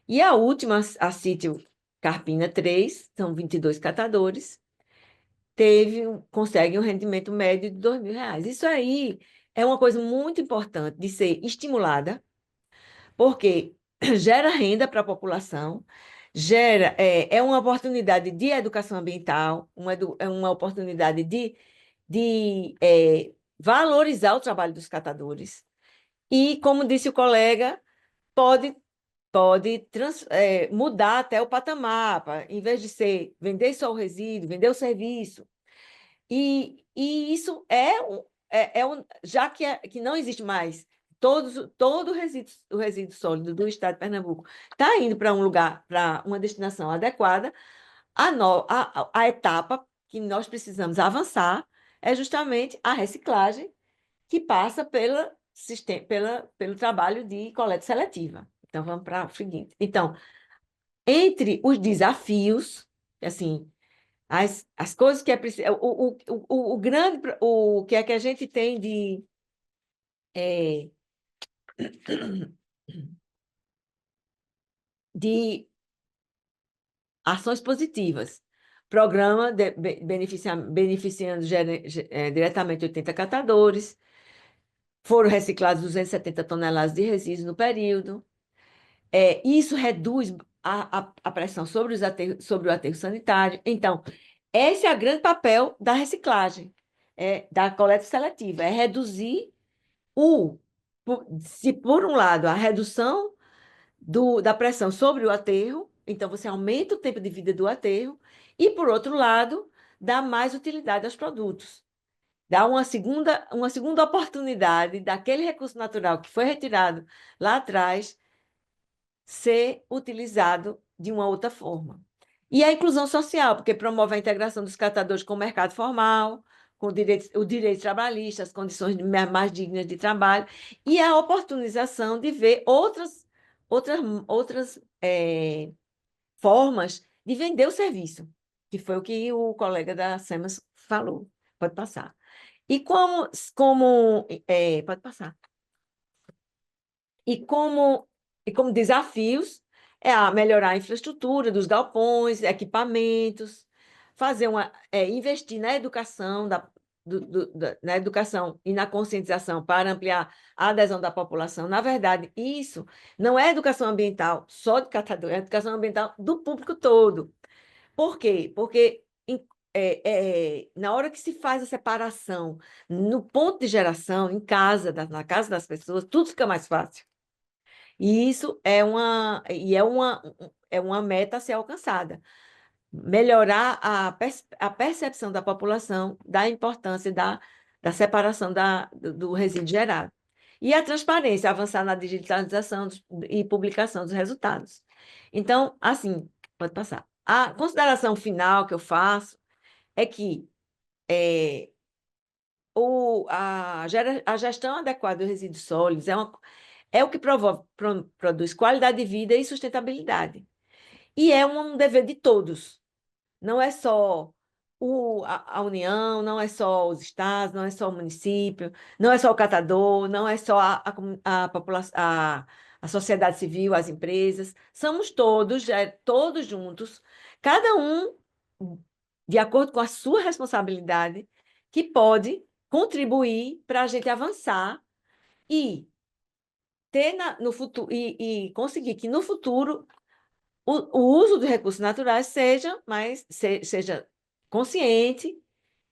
E a última, a sítio Carpina 3, são 22 catadores, consegue um rendimento médio de R$ 2.000. Isso aí é uma coisa muito importante de ser estimulada, porque gera renda para a população, é uma oportunidade de educação ambiental, é uma oportunidade de valorizar o trabalho dos catadores. E, como disse o colega, pode mudar até o patamar, em vez de ser vender só o resíduo, vender o serviço. E isso já que não existe mais, todo o resíduo sólido do estado de Pernambuco está indo para um lugar, para uma destinação adequada, a etapa que nós precisamos avançar é justamente a reciclagem, que passa pelo trabalho de coleta seletiva. Então, vamos para o seguinte. Então, entre os desafios, assim, as coisas que é preciso, o que é que a gente tem de ações positivas. Programa beneficiando diretamente 80 catadores, foram reciclados 270 toneladas de resíduos no período. Isso reduz a pressão sobre o aterro sanitário. Então, esse é o grande papel da reciclagem, da coleta seletiva, é reduzir se por um lado a redução da pressão sobre o aterro, então você aumenta o tempo de vida do aterro, e por outro lado, dá mais utilidade aos produtos. Dá uma segunda oportunidade daquele recurso natural que foi retirado lá atrás ser utilizado de uma outra forma. E a inclusão social, porque promove a integração dos catadores com o mercado formal, com o direito trabalhista, as condições mais dignas de trabalho, e a oportunização de ver outras formas de vender o serviço, que foi o que o colega da SEMAS falou. Pode passar. E pode passar. E como desafios, melhorar a infraestrutura dos galpões, equipamentos, investir na educação, na educação e na conscientização para ampliar a adesão da população. Na verdade, isso não é educação ambiental só de catador, é educação ambiental do público todo. Por quê? Porque na hora que se faz a separação no ponto de geração, em casa, na casa das pessoas, tudo fica mais fácil. E isso é uma meta a ser alcançada. Melhorar a percepção da população da importância da separação do resíduo gerado. E a transparência, avançar na digitalização e publicação dos resultados. Então, assim, pode passar. A consideração final que eu faço é que a gestão adequada dos resíduos sólidos é o que produz qualidade de vida e sustentabilidade. E é um dever de todos. Não é só a União, não é só os estados, não é só o município, não é só o catador, não é só a população, a sociedade civil, as empresas. Somos todos juntos, cada um de acordo com a sua responsabilidade, que pode contribuir para a gente avançar e ter no futuro e conseguir que no futuro o uso dos recursos naturais seja consciente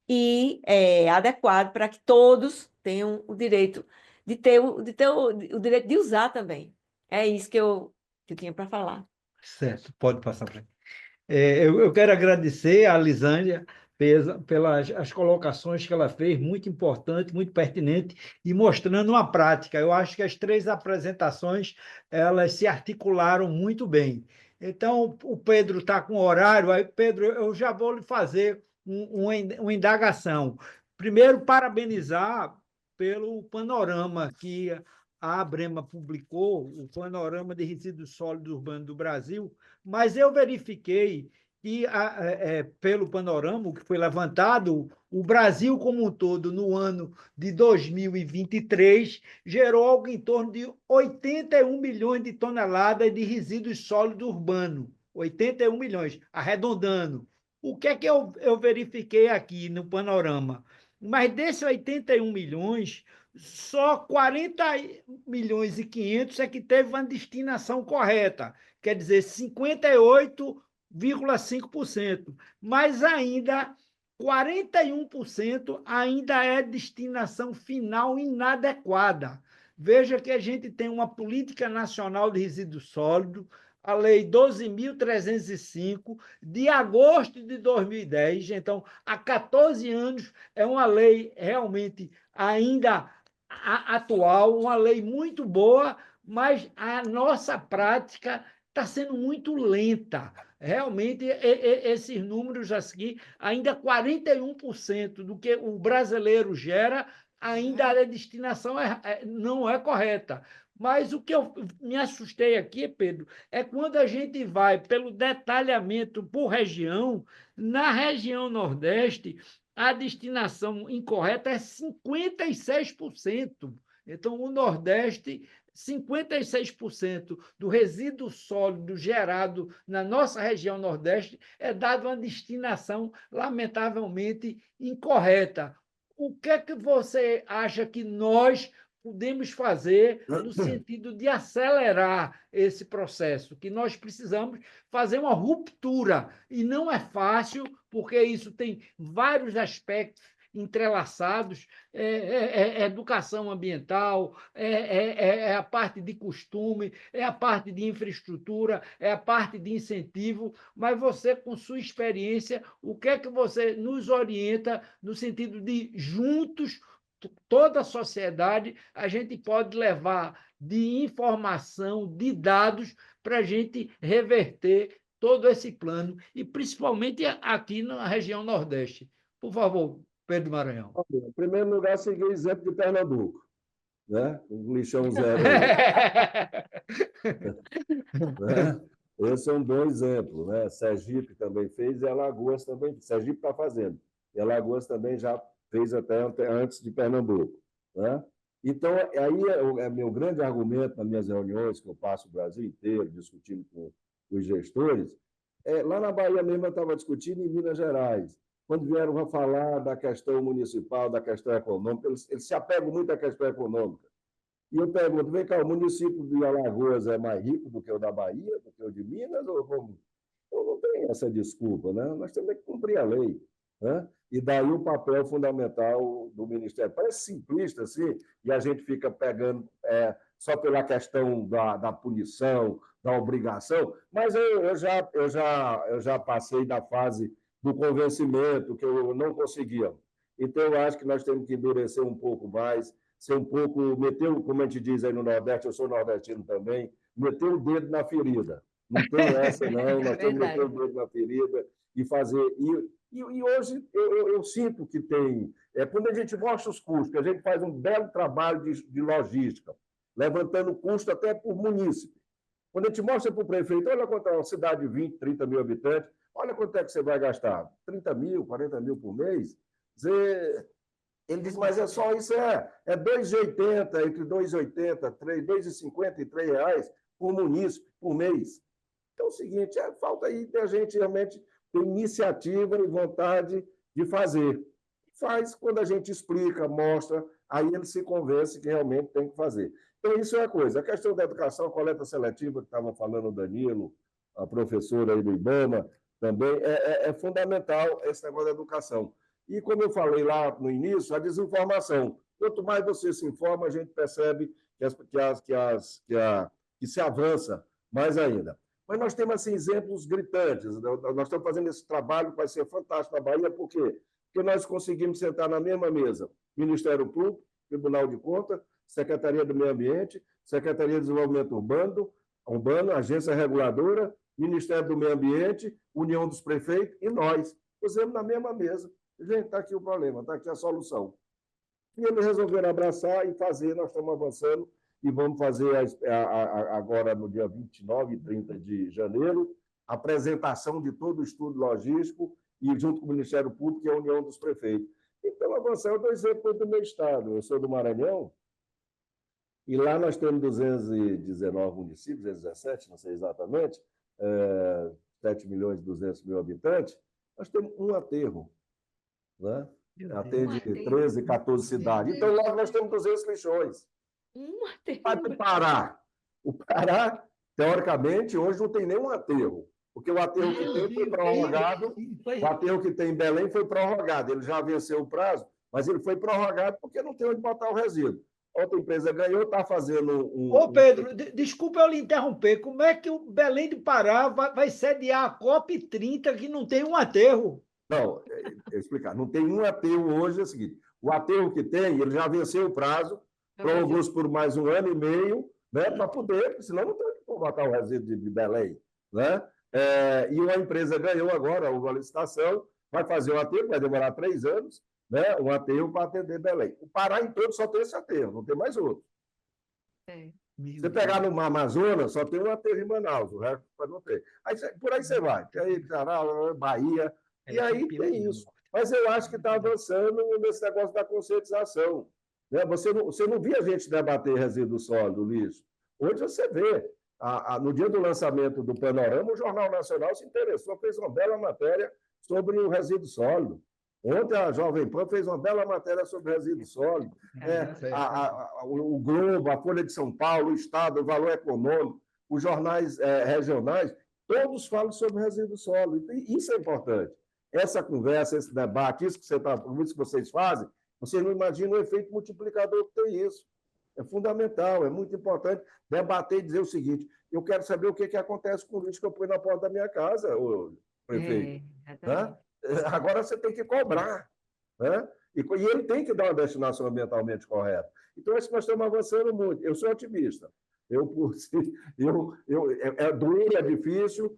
e adequado para que todos tenham o direito de o direito de usar também. É isso que eu tinha para falar. Certo, pode passar para mim. Eu quero agradecer a Lisânia pelas as colocações que ela fez, muito importante, muito pertinente, e mostrando uma prática. Eu acho que as 3 apresentações elas se articularam muito bem. Então, o Pedro está com horário, aí, Pedro, eu já vou lhe fazer uma indagação. Primeiro, parabenizar pelo panorama que a Abrema publicou, o Panorama de Resíduos Sólidos Urbanos do Brasil, mas eu verifiquei que, pelo panorama que foi levantado, o Brasil como um todo, no ano de 2023, gerou algo em torno de 81 milhões de toneladas de resíduos sólidos urbanos. 81 milhões, arredondando. O que é que eu verifiquei aqui no panorama? Mas desses 81 milhões, só 40 milhões e 500 é que teve uma destinação correta, quer dizer, 58,5%, mas ainda 41% ainda é destinação final inadequada. Veja que a gente tem uma política nacional de resíduo sólido, a Lei 12.305, de agosto de 2010. Então, há 14 anos, é uma lei realmente ainda atual, uma lei muito boa, mas a nossa prática está sendo muito lenta. Realmente, esses números aqui, ainda 41% do que o brasileiro gera, ainda a destinação não é correta. Mas o que eu me assustei aqui, Pedro, é quando a gente vai pelo detalhamento por região. Na região Nordeste, a destinação incorreta é 56%. Então, o Nordeste, 56% do resíduo sólido gerado na nossa região Nordeste é dado a uma destinação, lamentavelmente, incorreta. O que é que você acha que nós podemos fazer no sentido de acelerar esse processo? Que nós precisamos fazer uma ruptura, e não é fácil, porque isso tem vários aspectos entrelaçados, educação ambiental, a parte de costume, é a parte de infraestrutura, é a parte de incentivo, mas você, com sua experiência, o que é que você nos orienta no sentido de, juntos, toda a sociedade, a gente pode levar de informação, de dados, para a gente reverter todo esse plano, e principalmente aqui na região Nordeste. Por favor, Pedro Maranhão. Em primeiro lugar, seguir o exemplo de Pernambuco, né? Um lixão zero aí. Né? Esse é um bom exemplo, né? Sergipe também fez e Alagoas também. Sergipe está fazendo. E Alagoas também já fez até antes de Pernambuco, né? Então, aí é meu grande argumento nas minhas reuniões, que eu passo o Brasil inteiro discutindo com os gestores. Lá na Bahia mesmo eu estava discutindo, em Minas Gerais, quando vieram a falar da questão municipal, da questão econômica, eles se apegam muito à questão econômica. E eu pergunto, vem cá, o município de Alagoas é mais rico do que o da Bahia, do que o de Minas? Ou como? Então, não tem essa desculpa, né? Nós temos que cumprir a lei, né? E daí o papel fundamental do Ministério. Parece simplista, assim, e a gente fica pegando só pela questão da punição, da obrigação, mas eu já passei da fase do convencimento, que eu não conseguia. Então, eu acho que nós temos que endurecer um pouco mais, ser um pouco, meter, como a gente diz aí no Nordeste, eu sou nordestino também, meter o dedo na ferida. Não tem essa, não, nós temos que meter o dedo na ferida e fazer. E hoje eu sinto que tem. Quando a gente mostra os custos, que a gente faz um belo trabalho de logística, levantando custo até por munícipe. Quando a gente mostra para o prefeito, olha quanto é uma cidade de 20, 30 mil habitantes, olha quanto é que você vai gastar, 30 mil, 40 mil por mês. Ele diz, mas é só isso, é R$2,80, entre R$2,80, R$2,50 e R$3 por munícipe, por mês. Então é o seguinte, falta aí da gente realmente ter iniciativa e vontade de fazer. Faz quando a gente explica, mostra, aí ele se convence que realmente tem que fazer. Então, isso é a coisa. A questão da educação, a coleta seletiva, que estava falando o Danilo, a professora aí do IBAMA, também é fundamental esse negócio da educação. E, como eu falei lá no início, a desinformação. Quanto mais você se informa, a gente percebe que se avança mais ainda. Mas nós temos assim, exemplos gritantes. Nós estamos fazendo esse trabalho que vai ser fantástico na Bahia, por quê? Porque nós conseguimos sentar na mesma mesa Ministério Público, Tribunal de Contas, Secretaria do Meio Ambiente, Secretaria de Desenvolvimento Urbano, Agência Reguladora, Ministério do Meio Ambiente, União dos Prefeitos e nós. Pusemos na mesma mesa. Gente, está aqui o problema, está aqui a solução. E eles resolveram abraçar e fazer, nós estamos avançando e vamos fazer agora no dia 29 e 30 de janeiro, a apresentação de todo o estudo logístico e junto com o Ministério Público e a União dos Prefeitos. Então, avançar, eu dou exemplo do meu estado. Eu sou do Maranhão, e lá nós temos 219 municípios, 217, não sei exatamente, 7 milhões e 200 mil habitantes, nós temos um aterro, né? Atende 13, 14 cidades. Então, logo nós temos 200 lixões. Vai para o Pará. O Pará, teoricamente, hoje não tem nenhum aterro, porque o aterro que tem foi prorrogado, o aterro que tem em Belém foi prorrogado, ele já venceu o prazo, mas ele foi prorrogado porque não tem onde botar o resíduo. outra empresa ganhou, está fazendo Ô, Pedro, desculpa eu lhe interromper. Como é que o Belém do Pará vai sediar a COP30 que não tem um aterro? Não, eu explicar. Não tem um aterro hoje, é o seguinte: o aterro que tem, ele já venceu o prazo, prorrogou-se por mais 1 ano e meio, né, para poder, senão não tem como botar o resíduo de Belém. Né? E uma empresa ganhou agora uma licitação, vai fazer um aterro, vai demorar 3 anos, né, um aterro para atender Belém. O Pará em todo só tem esse aterro, não tem mais outro. Você pegar no Amazonas, só tem um aterro em Manaus, o resto não ter. Por aí você vai, aí Pará, Bahia, e aí tem isso. Mas eu acho que está avançando nesse negócio da conscientização. Né? Você não via a gente debater resíduo sólido, lixo. Hoje você vê. No dia do lançamento do Panorama, o Jornal Nacional se interessou, fez uma bela matéria sobre o resíduo sólido. Ontem a Jovem Pan fez uma bela matéria sobre resíduo sólido. O Globo, a Folha de São Paulo, o Estado, o Valor Econômico, os jornais regionais, todos falam sobre resíduo sólido. E isso é importante. Essa conversa, esse debate, isso que vocês fazem, vocês não imaginam o efeito multiplicador que tem isso. É fundamental, é muito importante debater e dizer o seguinte: eu quero saber o que acontece com o lixo que eu ponho na porta da minha casa, prefeito. Né? Agora você tem que cobrar. Né? E ele tem que dar uma destinação ambientalmente correta. Então, acho que nós estamos avançando muito. Eu sou otimista. Doer é difícil,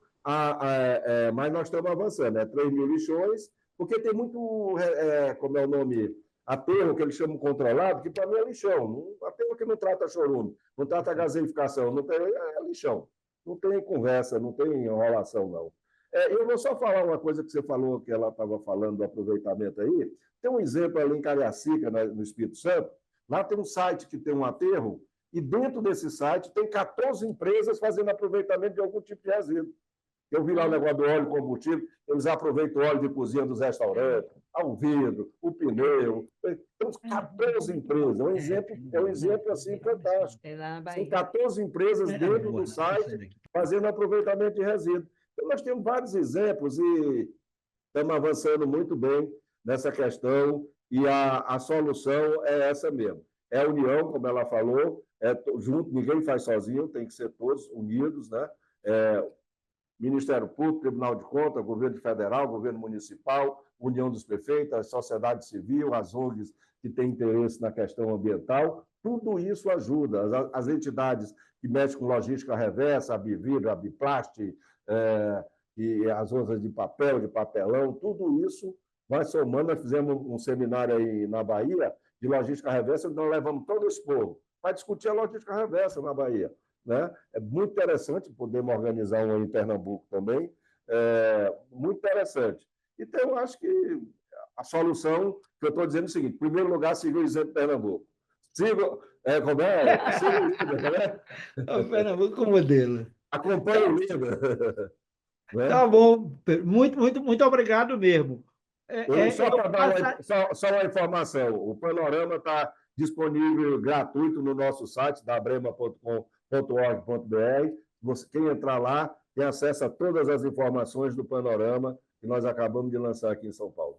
mas nós estamos avançando. 3 mil lixões, porque tem muito, como é o nome, aterro que eles chamam controlado, que para mim é lixão. Aterro que não trata chorume, não trata gaseificação, não tem, é lixão. Não tem conversa, não tem enrolação, não. Eu vou só falar uma coisa que você falou, que ela estava falando do aproveitamento aí. Tem um exemplo ali em Cariacica, no Espírito Santo. Lá tem um site que tem um aterro, e dentro desse site tem 14 empresas fazendo aproveitamento de algum tipo de resíduo. Eu vi lá o negócio do óleo combustível, eles aproveitam o óleo de cozinha dos restaurantes, o vidro, o pneu. Temos 14 empresas. É um exemplo assim, fantástico. São 14 empresas dentro do site fazendo aproveitamento de resíduo. Então, nós temos vários exemplos e estamos avançando muito bem nessa questão, e a solução é essa mesmo. É a união, como ela falou, junto, ninguém faz sozinho, tem que ser todos unidos, né? Ministério Público, Tribunal de Contas, Governo Federal, Governo Municipal, União dos Prefeitos, a sociedade civil, as ONGs que têm interesse na questão ambiental, tudo isso ajuda. As entidades que mexem com logística reversa, a Bividro, a Biplast, e as outras de papel, de papelão, tudo isso vai somando. Nós fizemos um seminário aí na Bahia de logística reversa, nós levamos todo esse povo para discutir a logística reversa na Bahia. Né? É muito interessante podermos organizar uma em Pernambuco também, muito interessante. Então, eu acho que a solução, que eu estou dizendo é o seguinte: em primeiro lugar, siga o exemplo de Pernambuco. Siga o líder, O Pernambuco modelo. Acompanhe o líder. Né? Tá bom, muito obrigado mesmo. Só para dar só uma informação: o Panorama está disponível gratuito no nosso site, dabrema.com.org.br. Quem entrar lá tem acesso a todas as informações do Panorama que nós acabamos de lançar aqui em São Paulo.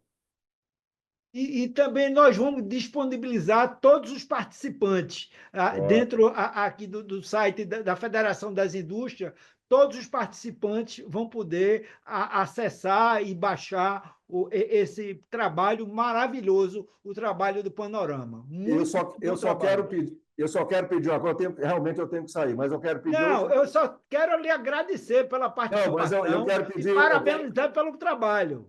E também nós vamos disponibilizar todos os participantes dentro aqui do site da Federação das Indústrias. Todos os participantes vão poder acessar e baixar esse trabalho maravilhoso, o trabalho do Panorama. Eu só quero pedir uma coisa, realmente eu tenho que sair, mas eu quero pedir... Não, eu só quero lhe agradecer pela participação. Não, mas eu quero pedir... E parabenizar pelo trabalho.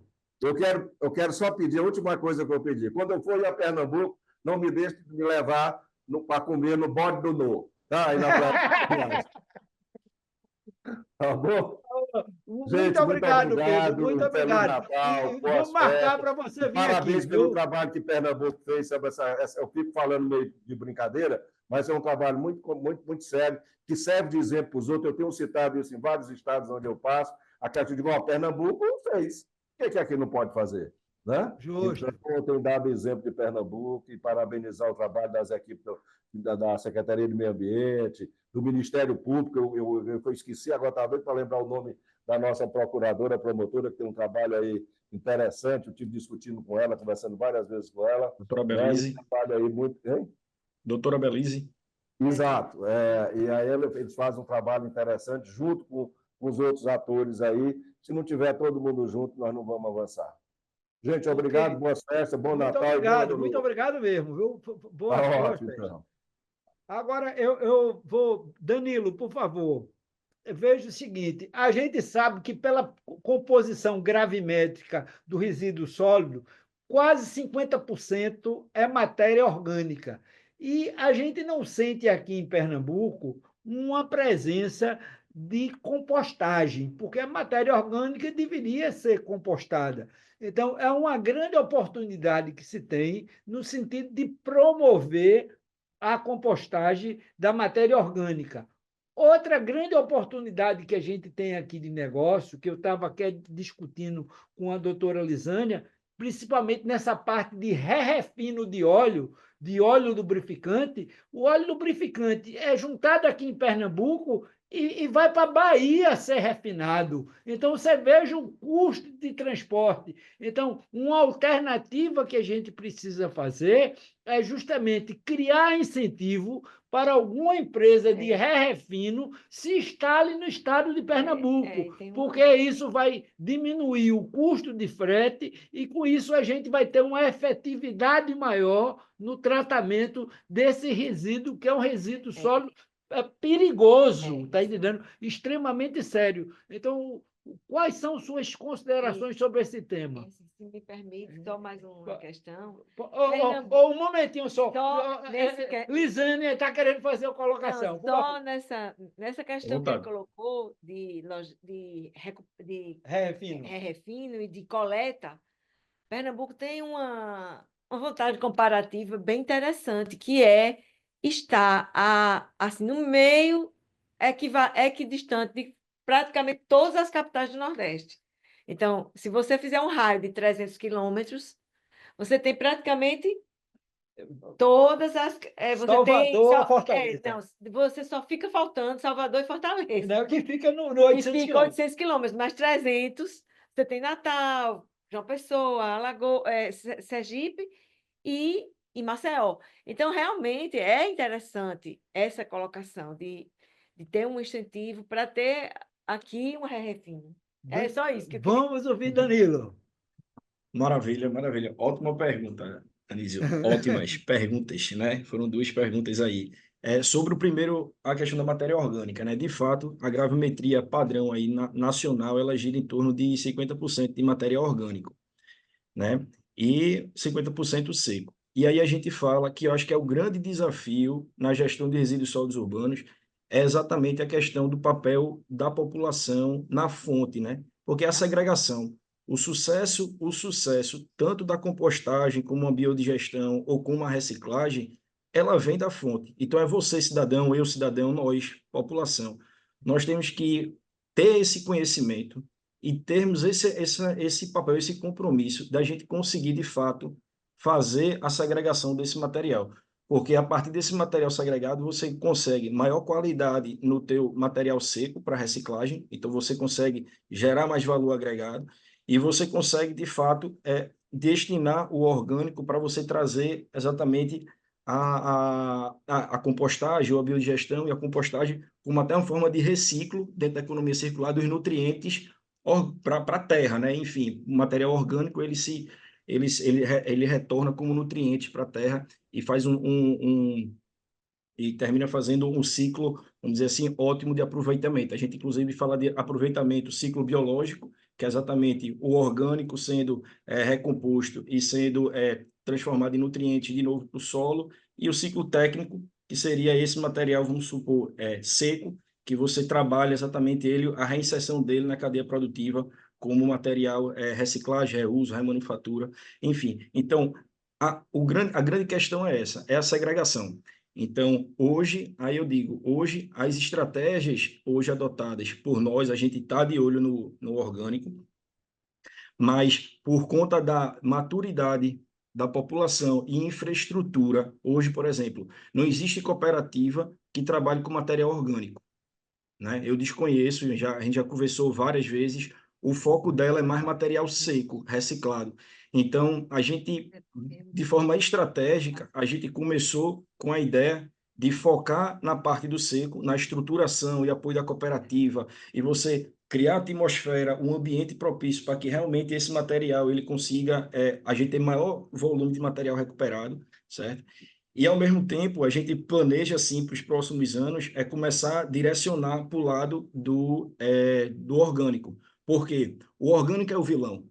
Eu quero só pedir, a última coisa que eu pedi: quando eu for a Pernambuco, não me deixe de me levar para comer no Bode do No. Tá? Aí na praia. Tá bom? Muito obrigado, Pedro. Muito obrigado. Natal, vou marcar para você vir Parabéns aqui. Pelo trabalho que Pernambuco fez. Eu fico falando meio de brincadeira, mas é um trabalho muito sério, que serve de exemplo para os outros. Eu tenho citado isso em vários estados onde eu passo. A questão de Pernambuco fez. O que aqui não pode fazer? Né? Justo. Então, eu tenho dado exemplo de Pernambuco e parabenizar o trabalho das equipes da Secretaria de Meio Ambiente, do Ministério Público. Eu esqueci agora, estava para lembrar o nome da nossa procuradora, promotora, que tem um trabalho aí interessante. Eu estive discutindo com ela, conversando várias vezes com ela. Doutora Belise. Um trabalho aí muito... Hein? Doutora Belize? Exato. E aí eles fazem um trabalho interessante junto com os outros atores aí. Se não tiver todo mundo junto, nós não vamos avançar. Gente, obrigado, Ok. boas festas, bom Natal e bom ano Muito novo. obrigado mesmo, viu? Tá Boas ótimo, festas. então. Agora eu vou, Danilo, por favor, veja o seguinte: a gente sabe que pela composição gravimétrica do resíduo sólido, quase 50% é matéria orgânica. E a gente não sente aqui em Pernambuco uma presença de compostagem, porque a matéria orgânica deveria ser compostada. Então, é uma grande oportunidade que se tem no sentido de promover a compostagem da matéria orgânica. Outra grande oportunidade que a gente tem aqui de negócio, que eu estava aqui discutindo com a doutora Lisânia, principalmente nessa parte de refino de óleo lubrificante, o óleo lubrificante é juntado aqui em Pernambuco e vai para a Bahia ser refinado. Então, você veja o custo de transporte. Então, uma alternativa que a gente precisa fazer é justamente criar incentivo para alguma empresa de refino se instale no estado de Pernambuco, porque isso vai diminuir o custo de frete e, com isso, a gente vai ter uma efetividade maior no tratamento desse resíduo, que é um resíduo sólido perigoso, está entendendo? Extremamente sério. Então, quais são suas considerações sobre esse tema? Se me permite, só mais uma questão. Um momentinho só. Lisânia está querendo fazer a colocação. Só nessa questão que ele colocou de refino e de coleta, Pernambuco tem uma vantagem comparativa bem interessante, que é estar assim, no meio equidistante de praticamente todas as capitais do Nordeste. Então, se você fizer um raio de 300 quilômetros, você tem praticamente todas as... Salvador, Fortaleza. Você só fica faltando Salvador e Fortaleza. Não, que fica no 800 quilômetros. Fica 800 quilômetros, mas 300, você tem Natal, João Pessoa, Alagoas, Sergipe e Maceió. Então, realmente, é interessante essa colocação de ter um incentivo para ter aqui um refino. É só isso que eu queria. Vamos ouvir Danilo. Maravilha, maravilha. Ótima pergunta, Anísio. Ótimas perguntas, né? Foram duas perguntas aí. Sobre o primeiro, a questão da matéria orgânica, né? De fato, a gravimetria padrão aí nacional, ela gira em torno de 50% de matéria orgânica, né? E 50% seco. E aí a gente fala que eu acho que é o grande desafio na gestão de resíduos sólidos urbanos é exatamente a questão do papel da população na fonte, né? Porque a segregação, o sucesso tanto da compostagem como a biodigestão ou como a reciclagem, ela vem da fonte. Então é você, cidadão, eu, cidadão, nós, população. Nós temos que ter esse conhecimento e termos esse papel, esse compromisso da gente conseguir, de fato, fazer a segregação desse material. Porque a partir desse material segregado, você consegue maior qualidade no teu material seco para reciclagem, então você consegue gerar mais valor agregado e você consegue, de fato, destinar o orgânico para você trazer exatamente a compostagem ou a biodigestão e a compostagem como até uma forma de reciclo dentro da economia circular dos nutrientes para a terra, né? Enfim, o material orgânico ele retorna como nutriente para a terra e faz e termina fazendo um ciclo, vamos dizer assim, ótimo de aproveitamento. A gente, inclusive, fala de aproveitamento ciclo biológico, que é exatamente o orgânico sendo recomposto e sendo transformado em nutrientes de novo para o solo, e o ciclo técnico, que seria esse material, vamos supor, seco, que você trabalha exatamente ele, a reinserção dele na cadeia produtiva como material reciclagem, reuso, remanufatura, enfim. Então, a grande questão é essa, é a segregação. Então, hoje, aí eu digo, hoje as estratégias hoje adotadas por nós, a gente está de olho no orgânico, mas por conta da maturidade da população e infraestrutura, hoje, por exemplo, não existe cooperativa que trabalhe com material orgânico, né? Eu desconheço, a gente já conversou várias vezes, o foco dela é mais material seco, reciclado. Então, a gente, de forma estratégica, a gente começou com a ideia de focar na parte do seco, na estruturação e apoio da cooperativa, e você criar a atmosfera, um ambiente propício para que realmente esse material ele consiga, a gente ter maior volume de material recuperado, certo? E, ao mesmo tempo, a gente planeja, assim, para os próximos anos, começar a direcionar para o lado do orgânico. Por quê? O orgânico é o vilão,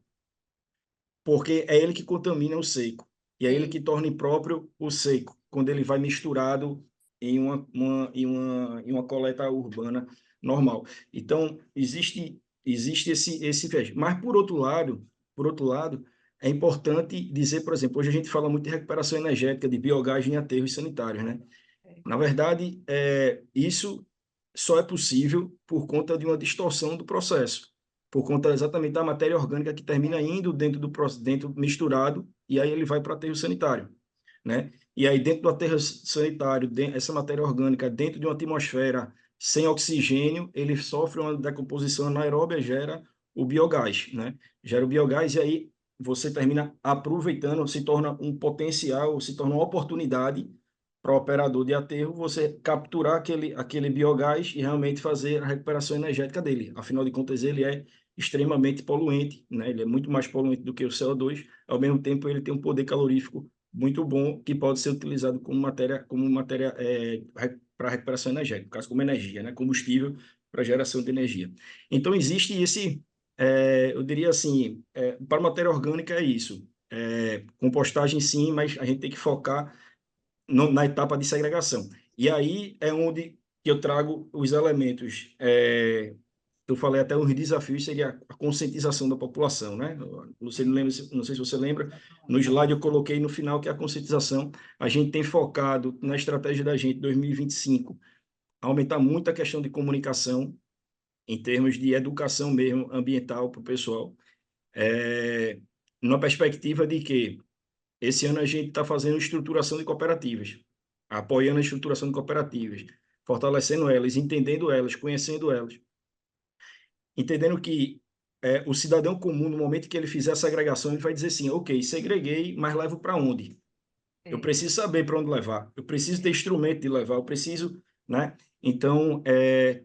porque é ele que contamina o seco, e é ele que torna impróprio o seco, quando ele vai misturado em uma coleta urbana normal. Então, existe esse viés. Mas, por outro lado, é importante dizer, por exemplo, hoje a gente fala muito de recuperação energética, de biogás em aterros sanitários, né? Na verdade, isso só é possível por conta de uma distorção do processo, por conta exatamente da matéria orgânica que termina indo dentro misturado, e aí ele vai para o aterro sanitário, né? E aí dentro do aterro sanitário, essa matéria orgânica dentro de uma atmosfera sem oxigênio, ele sofre uma decomposição anaeróbia, gera o biogás, né? Gera o biogás e aí você termina aproveitando, se torna um potencial, se torna uma oportunidade para o operador de aterro você capturar aquele biogás e realmente fazer a recuperação energética dele. Afinal de contas, ele é extremamente poluente, né? Ele é muito mais poluente do que o CO2, ao mesmo tempo ele tem um poder calorífico muito bom que pode ser utilizado como matéria para recuperação energética, no caso como energia, né? Combustível para geração de energia. Então existe eu diria assim, para matéria orgânica é isso, compostagem sim, mas a gente tem que focar na etapa de segregação. E aí é onde eu trago os elementos. Eu falei até os desafios, seria a conscientização da população, né? Você não lembra, não sei se você lembra, no slide eu coloquei no final que é a conscientização. A gente tem focado na estratégia da gente 2025, aumentar muito a questão de comunicação, em termos de educação mesmo, ambiental para o pessoal. Numa perspectiva de que esse ano a gente está fazendo estruturação de cooperativas, apoiando a estruturação de cooperativas, fortalecendo elas, entendendo elas, conhecendo elas, entendendo que o cidadão comum, no momento que ele fizer essa agregação, ele vai dizer assim, ok, segreguei, mas levo para onde? Eu preciso saber para onde levar, eu preciso ter instrumento de levar, eu preciso, né? Então,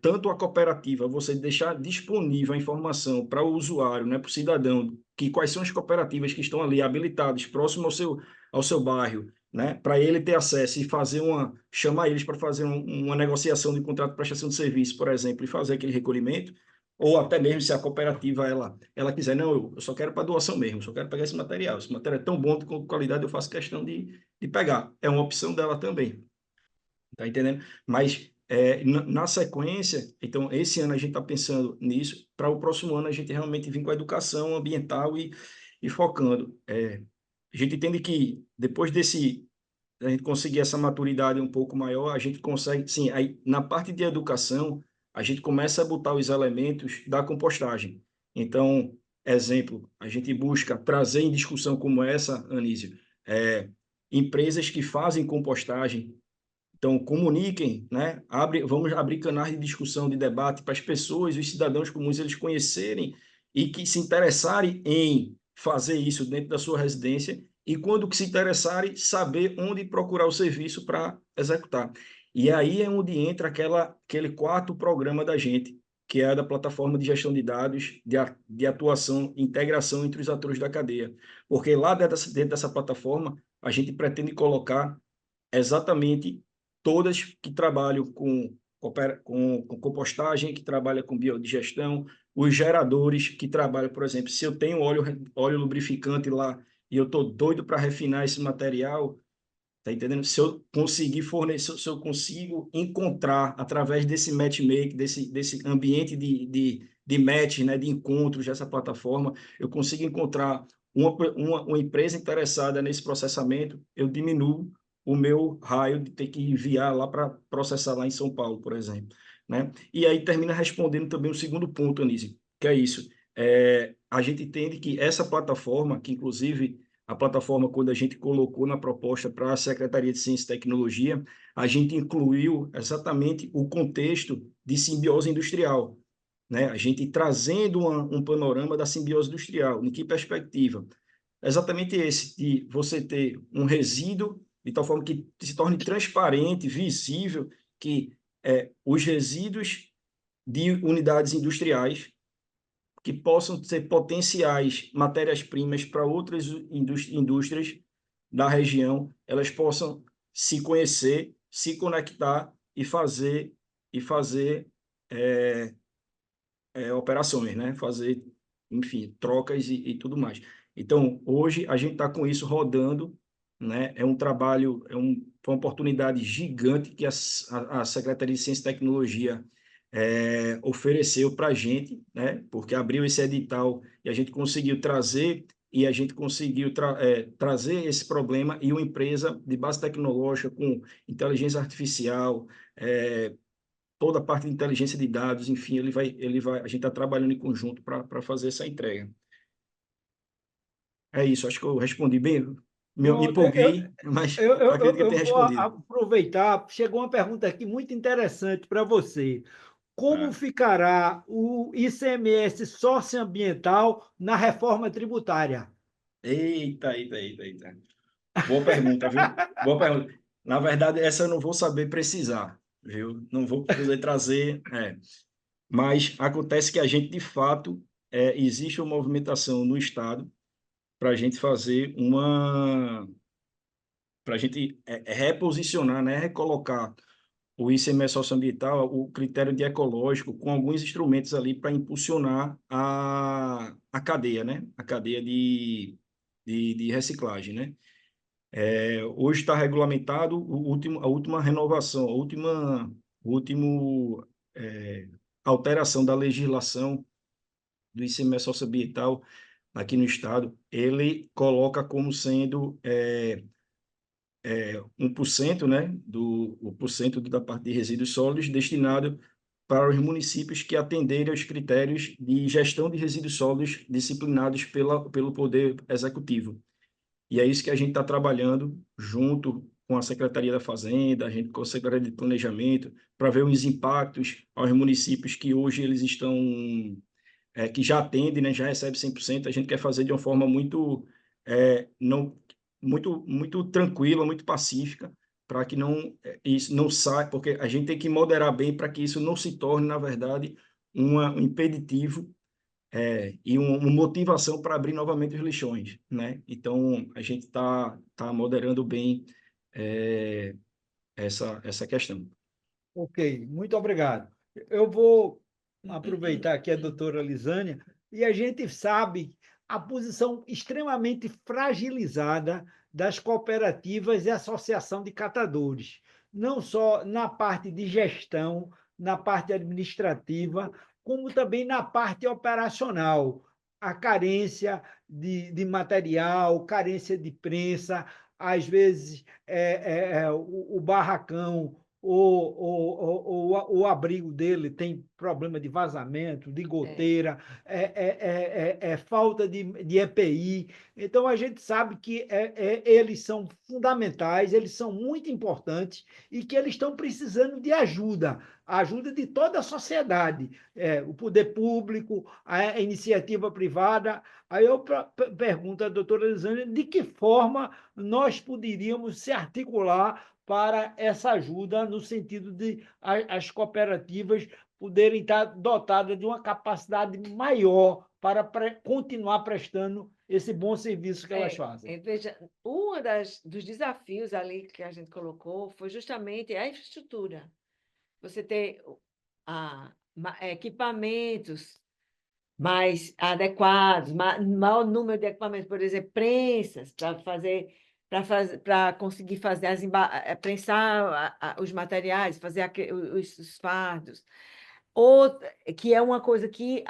tanto a cooperativa, você deixar disponível a informação para o usuário, né, para o cidadão, que quais são as cooperativas que estão ali habilitadas, próximo ao seu bairro, né, para ele ter acesso e chamar eles para fazer uma negociação de contrato de prestação de serviço, por exemplo, e fazer aquele recolhimento, ou até mesmo se a cooperativa ela quiser, não, eu só quero para doação mesmo, só quero pegar esse material é tão bom, com qualidade, eu faço questão de pegar. É uma opção dela também. Tá entendendo? Mas na sequência, então, esse ano a gente está pensando nisso, para o próximo ano a gente realmente vir com a educação ambiental e focando. A gente entende que depois a gente conseguir essa maturidade um pouco maior, a gente consegue, sim, aí na parte de educação, a gente começa a botar os elementos da compostagem. Então, exemplo, a gente busca trazer em discussão como essa, Anísio, empresas que fazem compostagem. Então, comuniquem, né? Vamos abrir canais de discussão, de debate para as pessoas, os cidadãos comuns, eles conhecerem e que se interessarem em fazer isso dentro da sua residência e, quando que se interessarem, saber onde procurar o serviço para executar. E aí é onde entra aquele quarto programa da gente, que é a da plataforma de gestão de dados, de atuação, integração entre os atores da cadeia. Porque lá dentro dessa plataforma, a gente pretende colocar exatamente todas que trabalham com compostagem, que trabalham com biodigestão, os geradores que trabalham, por exemplo, se eu tenho óleo lubrificante lá e eu estou doido para refinar esse material, tá entendendo? Se eu conseguir fornecer, se eu consigo encontrar, através desse matchmaking, desse ambiente de match, né, de encontros dessa plataforma, eu consigo encontrar uma empresa interessada nesse processamento, eu diminuo o meu raio de ter que enviar lá para processar lá em São Paulo, por exemplo, né? E aí termina respondendo também o segundo ponto, Anísio, que é isso. A gente entende que essa plataforma, que inclusive a plataforma, quando a gente colocou na proposta para a Secretaria de Ciência e Tecnologia, a gente incluiu exatamente o contexto de simbiose industrial. né? A gente trazendo um panorama da simbiose industrial. Em que perspectiva? Exatamente esse, de você ter um resíduo de tal forma que se torne transparente, visível, que os resíduos de unidades industriais que possam ser potenciais matérias-primas para outras indústrias da região, elas possam se conhecer, se conectar e fazer operações, né? Fazer, enfim, trocas e tudo mais. Então, hoje a gente está com isso rodando, né? É um trabalho, foi uma oportunidade gigante que a Secretaria de Ciência e Tecnologia ofereceu para a gente, né? Porque abriu esse edital e a gente conseguiu trazer trazer esse problema e uma empresa de base tecnológica com inteligência artificial, toda a parte de inteligência de dados, enfim, a gente está trabalhando em conjunto para fazer essa entrega. É isso, acho que eu respondi bem, me Pronto, empolguei, mas acredito que eu eu tenha vou respondido. aproveitar. Chegou uma pergunta aqui muito interessante para você. Como Tá. ficará o ICMS socioambiental na reforma tributária? Eita, eita, eita, eita. Boa pergunta, viu? Boa pergunta. Na verdade, essa eu não vou saber precisar, viu? Não vou poder trazer. Mas acontece que a gente, de fato, existe uma movimentação no Estado para a gente fazer para a gente reposicionar, né? Recolocar o ICMS socioambiental, o critério de ecológico, com alguns instrumentos ali para impulsionar a cadeia, né? A cadeia de reciclagem, né? Hoje está regulamentado a última renovação, o último alteração da legislação do ICMS socioambiental aqui no estado, ele coloca como sendo 1%, né, o porcento da parte de resíduos sólidos destinado para os municípios que atenderem aos critérios de gestão de resíduos sólidos disciplinados pelo Poder Executivo. E é isso que a gente está trabalhando junto com a Secretaria da Fazenda, a gente com a Secretaria de Planejamento, para ver os impactos aos municípios que hoje eles estão, que já atendem, né, já recebe 100%. A gente quer fazer de uma forma não, muito tranquila, muito pacífica, para que isso não saia, porque a gente tem que moderar bem para que isso não se torne, na verdade, um impeditivo e uma motivação para abrir novamente os lixões, né? Então, a gente tá moderando bem essa questão. Ok, muito obrigado. Eu vou aproveitar aqui a doutora Lisânia, e a gente sabe a posição extremamente fragilizada das cooperativas e associação de catadores, não só na parte de gestão, na parte administrativa, como também na parte operacional. A carência de material, carência de prensa, às vezes o barracão o abrigo dele tem problema de vazamento, de goteira, falta de EPI. Então, a gente sabe que eles são fundamentais, eles são muito importantes e que eles estão precisando de ajuda de toda a sociedade, o poder público, a iniciativa privada. Aí eu pergunto à doutora Lisânia de que forma nós poderíamos se articular para essa ajuda, no sentido de as cooperativas poderem estar dotadas de uma capacidade maior para continuar prestando esse bom serviço que elas fazem. Veja, dos desafios ali que a gente colocou foi justamente a infraestrutura. Você ter equipamentos mais adequados, maior número de equipamentos, por exemplo, prensas para conseguir fazer prensar os materiais, fazer os fardos. Que é uma coisa que,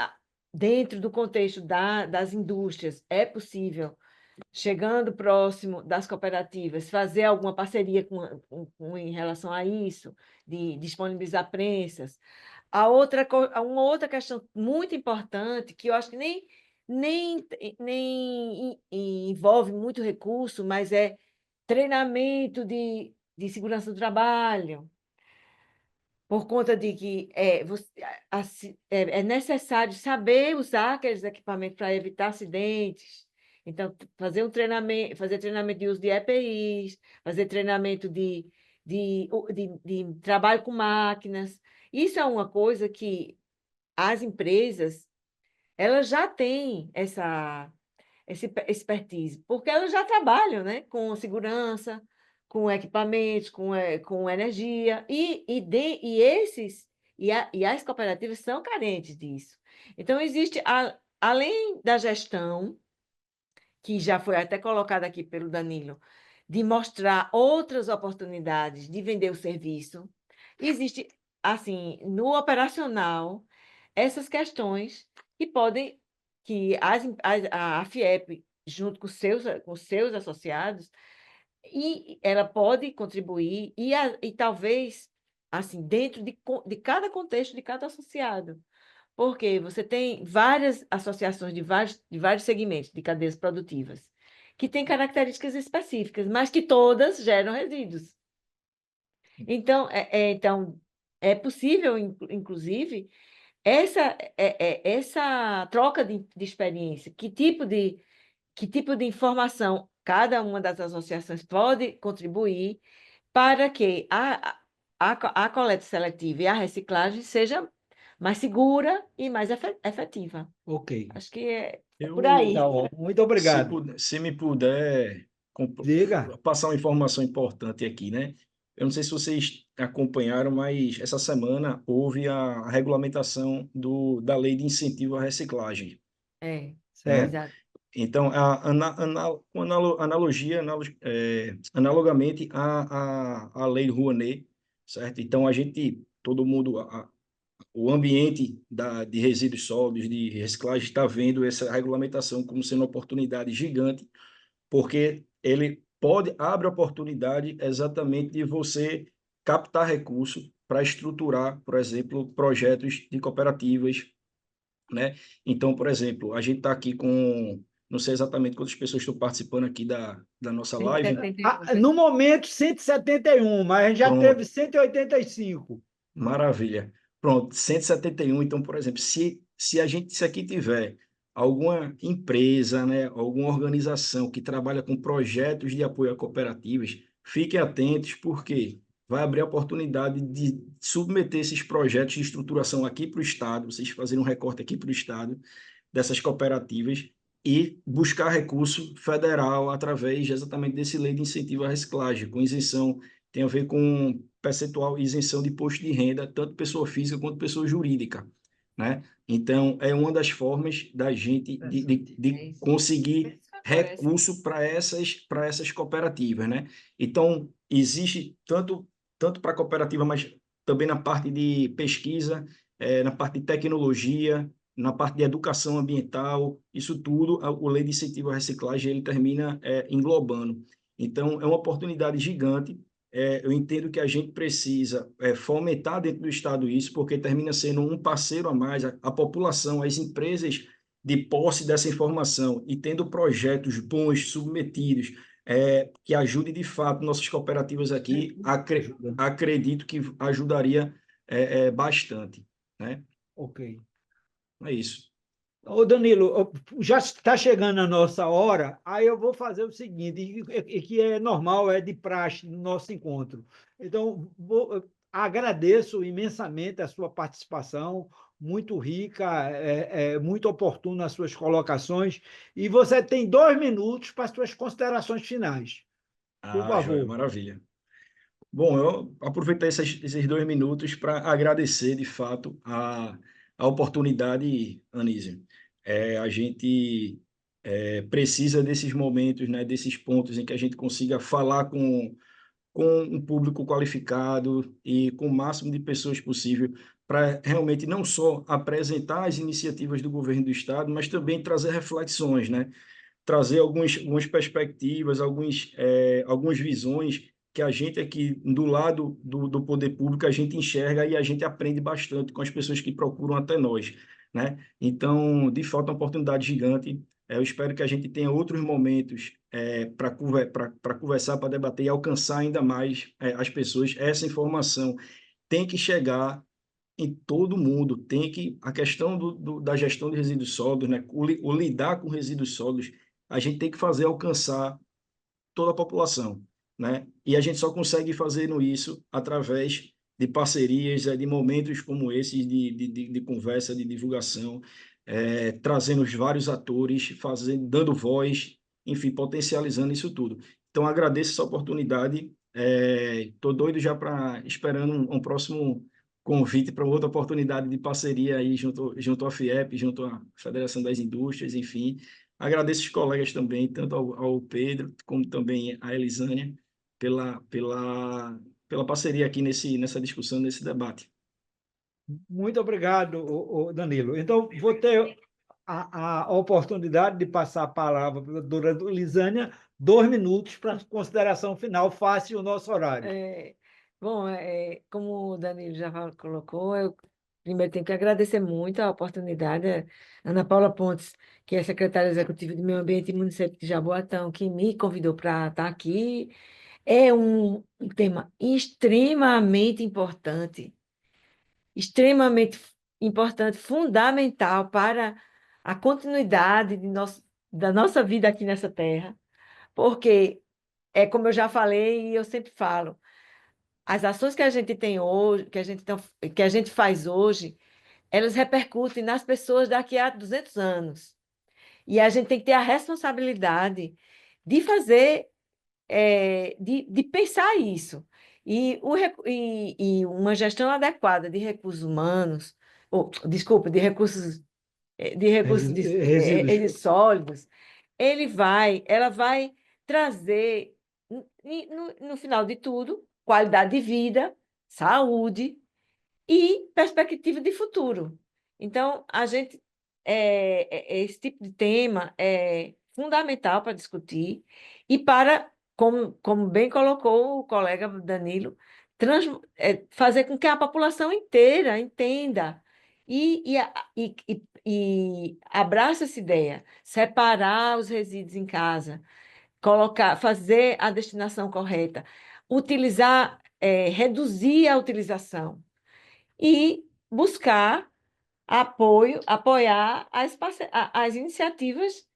dentro do contexto das indústrias, é possível, chegando próximo das cooperativas, fazer alguma parceria em relação a isso, de disponibilizar prensas. Uma outra questão muito importante, que eu acho que nem envolve muito recurso, mas é treinamento de segurança do trabalho, por conta de que é necessário saber usar aqueles equipamentos para evitar acidentes. Então, fazer treinamento de uso de EPIs, fazer treinamento de trabalho com máquinas. Isso é uma coisa que as empresas elas já têm essa expertise, porque elas já trabalham, né, com segurança, com equipamentos, com energia, e as cooperativas são carentes disso. Então, existe, além da gestão, que já foi até colocada aqui pelo Danilo, de mostrar outras oportunidades de vender o serviço, existe, assim, no operacional, essas questões que podem, que a FIEP, junto com seus associados, e ela pode contribuir, e talvez, assim, dentro de cada contexto de cada associado. Porque você tem várias associações de vários segmentos de cadeias produtivas, que têm características específicas, mas que todas geram resíduos. Então, é possível, inclusive, essa troca de experiência, que tipo de informação cada uma das associações pode contribuir para que a coleta seletiva e a reciclagem seja mais segura e mais efetiva. Ok. Acho que é por Eu, aí. Tá bom. Muito obrigado. se me puder Diga. passar uma informação importante aqui, né? Eu não sei se vocês acompanharam, mas essa semana houve a regulamentação da Lei de Incentivo à Reciclagem, É, né? Certo. exato. Então, analogamente à Lei Rouanet, certo? Então, todo mundo, o ambiente de resíduos sólidos, de reciclagem, está vendo essa regulamentação como sendo uma oportunidade gigante, porque ele abre a oportunidade exatamente de você captar recurso para estruturar, por exemplo, projetos de cooperativas, né? Então, por exemplo, a gente está aqui com, não sei exatamente quantas pessoas estão participando aqui da nossa live. 171. No momento, 171, mas a gente já teve Pronto, 185. maravilha. Pronto, 171. Então, por exemplo, se aqui tiver alguma empresa, né, alguma organização que trabalha com projetos de apoio a cooperativas, fiquem atentos, porque vai abrir a oportunidade de submeter esses projetos de estruturação aqui para o Estado, vocês fazerem um recorte aqui para o Estado dessas cooperativas e buscar recurso federal através exatamente desse lei de incentivo à reciclagem, com isenção, tem a ver com percentual isenção de imposto de renda, tanto pessoa física quanto pessoa jurídica, né? Então, é uma das formas da gente de conseguir recurso para essas cooperativas, né? Então, existe tanto para a cooperativa, mas também na parte de pesquisa, na parte de tecnologia, na parte de educação ambiental, isso tudo, o Lei de Incentivo à Reciclagem, ele termina englobando. Então, é uma oportunidade gigante. Eu entendo que a gente precisa fomentar dentro do Estado isso, porque termina sendo um parceiro a mais, a população, as empresas de posse dessa informação e tendo projetos bons, submetidos, que ajude de fato nossas cooperativas aqui, Ajuda. acredito que ajudaria bastante, né? Ok. É isso. Ô, Danilo, já está chegando a nossa hora, aí eu vou fazer o seguinte, e que é normal, é de praxe no nosso encontro. Então, agradeço imensamente a sua participação, muito rica, muito oportuna as suas colocações, e você tem 2 minutos para as suas considerações finais. Por Ah, joia, favor. maravilha. Bom, eu aproveitei esses 2 minutos para agradecer, de fato, a oportunidade, Anísio. A gente precisa desses momentos, né, desses pontos em que a gente consiga falar com um público qualificado e com o máximo de pessoas possível, para realmente não só apresentar as iniciativas do governo do Estado, mas também trazer reflexões, né? Trazer algumas perspectivas, algumas visões que a gente aqui do lado do poder público a gente enxerga e a gente aprende bastante com as pessoas que procuram até nós, né? Então, de fato, é uma oportunidade gigante. Eu espero que a gente tenha outros momentos para conversar, para debater e alcançar ainda mais as pessoas essa informação tem que chegar em todo mundo, a questão da gestão de resíduos sólidos, né? O lidar com resíduos sólidos, a gente tem que fazer alcançar toda a população, né? E a gente só consegue fazer isso através de parcerias, de momentos como esses, de conversa, de divulgação, trazendo os vários atores, dando voz, enfim, potencializando isso tudo. Então, agradeço essa oportunidade. Estou doido já esperando um próximo convite para outra oportunidade de parceria aí junto à FIEP, junto à Federação das Indústrias, enfim. Agradeço os colegas também, tanto ao Pedro, como também à Elisânia, pela parceria aqui nessa discussão, nesse debate. Muito obrigado, Danilo. Então, vou ter a oportunidade de passar a palavra para a doutora Elisânia, 2 minutos para consideração final, face o nosso horário. Bom, como o Danilo já colocou, eu primeiro tenho que agradecer muito a oportunidade, Ana Paula Pontes, que é secretária executiva de Meio Ambiente e Município de Jaboatão, que me convidou para estar aqui. É um tema extremamente importante, fundamental para a continuidade da nossa vida aqui nessa terra, porque como eu já falei e eu sempre falo, as ações que a gente tem hoje, que a gente faz hoje, elas repercutem nas pessoas daqui a 200 anos. E a gente tem que ter a responsabilidade de fazer, de pensar isso. E uma gestão adequada de recursos humanos, desculpa, de recursos Resíduos. sólidos, ela vai trazer, no final de tudo, qualidade de vida, saúde e perspectiva de futuro. Então, esse tipo de tema é fundamental para discutir e como bem colocou o colega Danilo, fazer com que a população inteira entenda e abrace essa ideia, separar os resíduos em casa, fazer a destinação correta, reduzir a utilização e buscar apoiar as iniciativas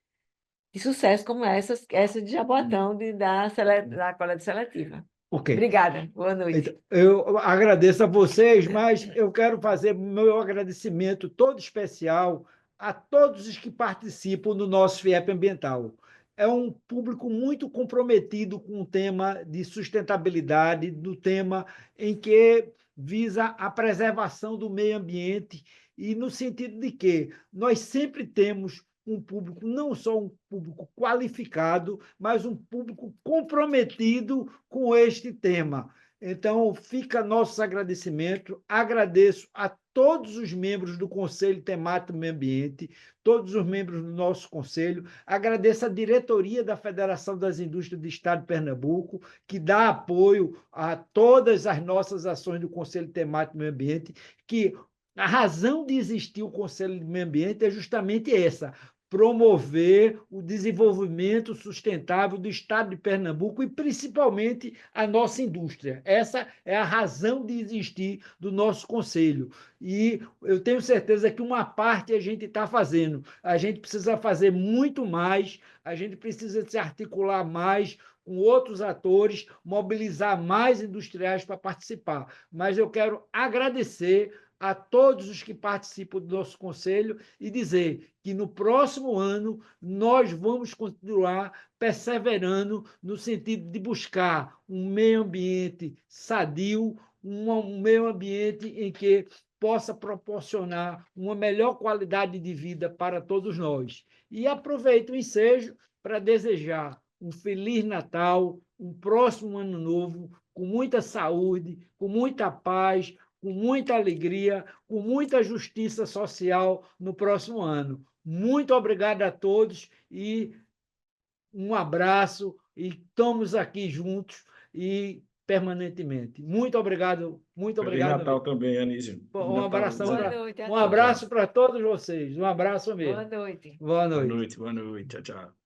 de sucesso como essa de Jaboatão, da coleta seletiva. Ok. Obrigada, boa noite. Eu agradeço a vocês, mas eu quero fazer meu agradecimento todo especial a todos os que participam do nosso FIEP Ambiental. É um público muito comprometido com o tema de sustentabilidade, do tema em que visa a preservação do meio ambiente, e no sentido de que nós sempre temos um público, não só um público qualificado, mas um público comprometido com este tema. Então, fica nosso agradecimento. Agradeço a todos os membros do Conselho Temático do Meio Ambiente, todos os membros do nosso conselho. Agradeço a diretoria da Federação das Indústrias do Estado de Pernambuco, que dá apoio a todas as nossas ações do Conselho Temático do Meio Ambiente, que a razão de existir o Conselho de Meio Ambiente é justamente essa: promover o desenvolvimento sustentável do Estado de Pernambuco e, principalmente, a nossa indústria. Essa é a razão de existir do nosso conselho. E eu tenho certeza que uma parte a gente está fazendo. A gente precisa fazer muito mais, a gente precisa se articular mais com outros atores, mobilizar mais industriais para participar. Mas eu quero agradecer a todos os que participam do nosso conselho e dizer que no próximo ano nós vamos continuar perseverando no sentido de buscar um meio ambiente sadio, um meio ambiente em que possa proporcionar uma melhor qualidade de vida para todos nós. E aproveito o ensejo para desejar um Feliz Natal, um próximo Ano Novo, com muita saúde, com muita paz, com muita alegria, com muita justiça social no próximo ano. Muito obrigado a todos e um abraço, e estamos aqui juntos e permanentemente. Muito obrigado, muito Feliz obrigado. Natal também, Anísio. Um abraço, Boa noite. um abraço para todos vocês. Um abraço mesmo. Boa noite. Boa Boa noite. noite, boa noite. Tchau, tchau.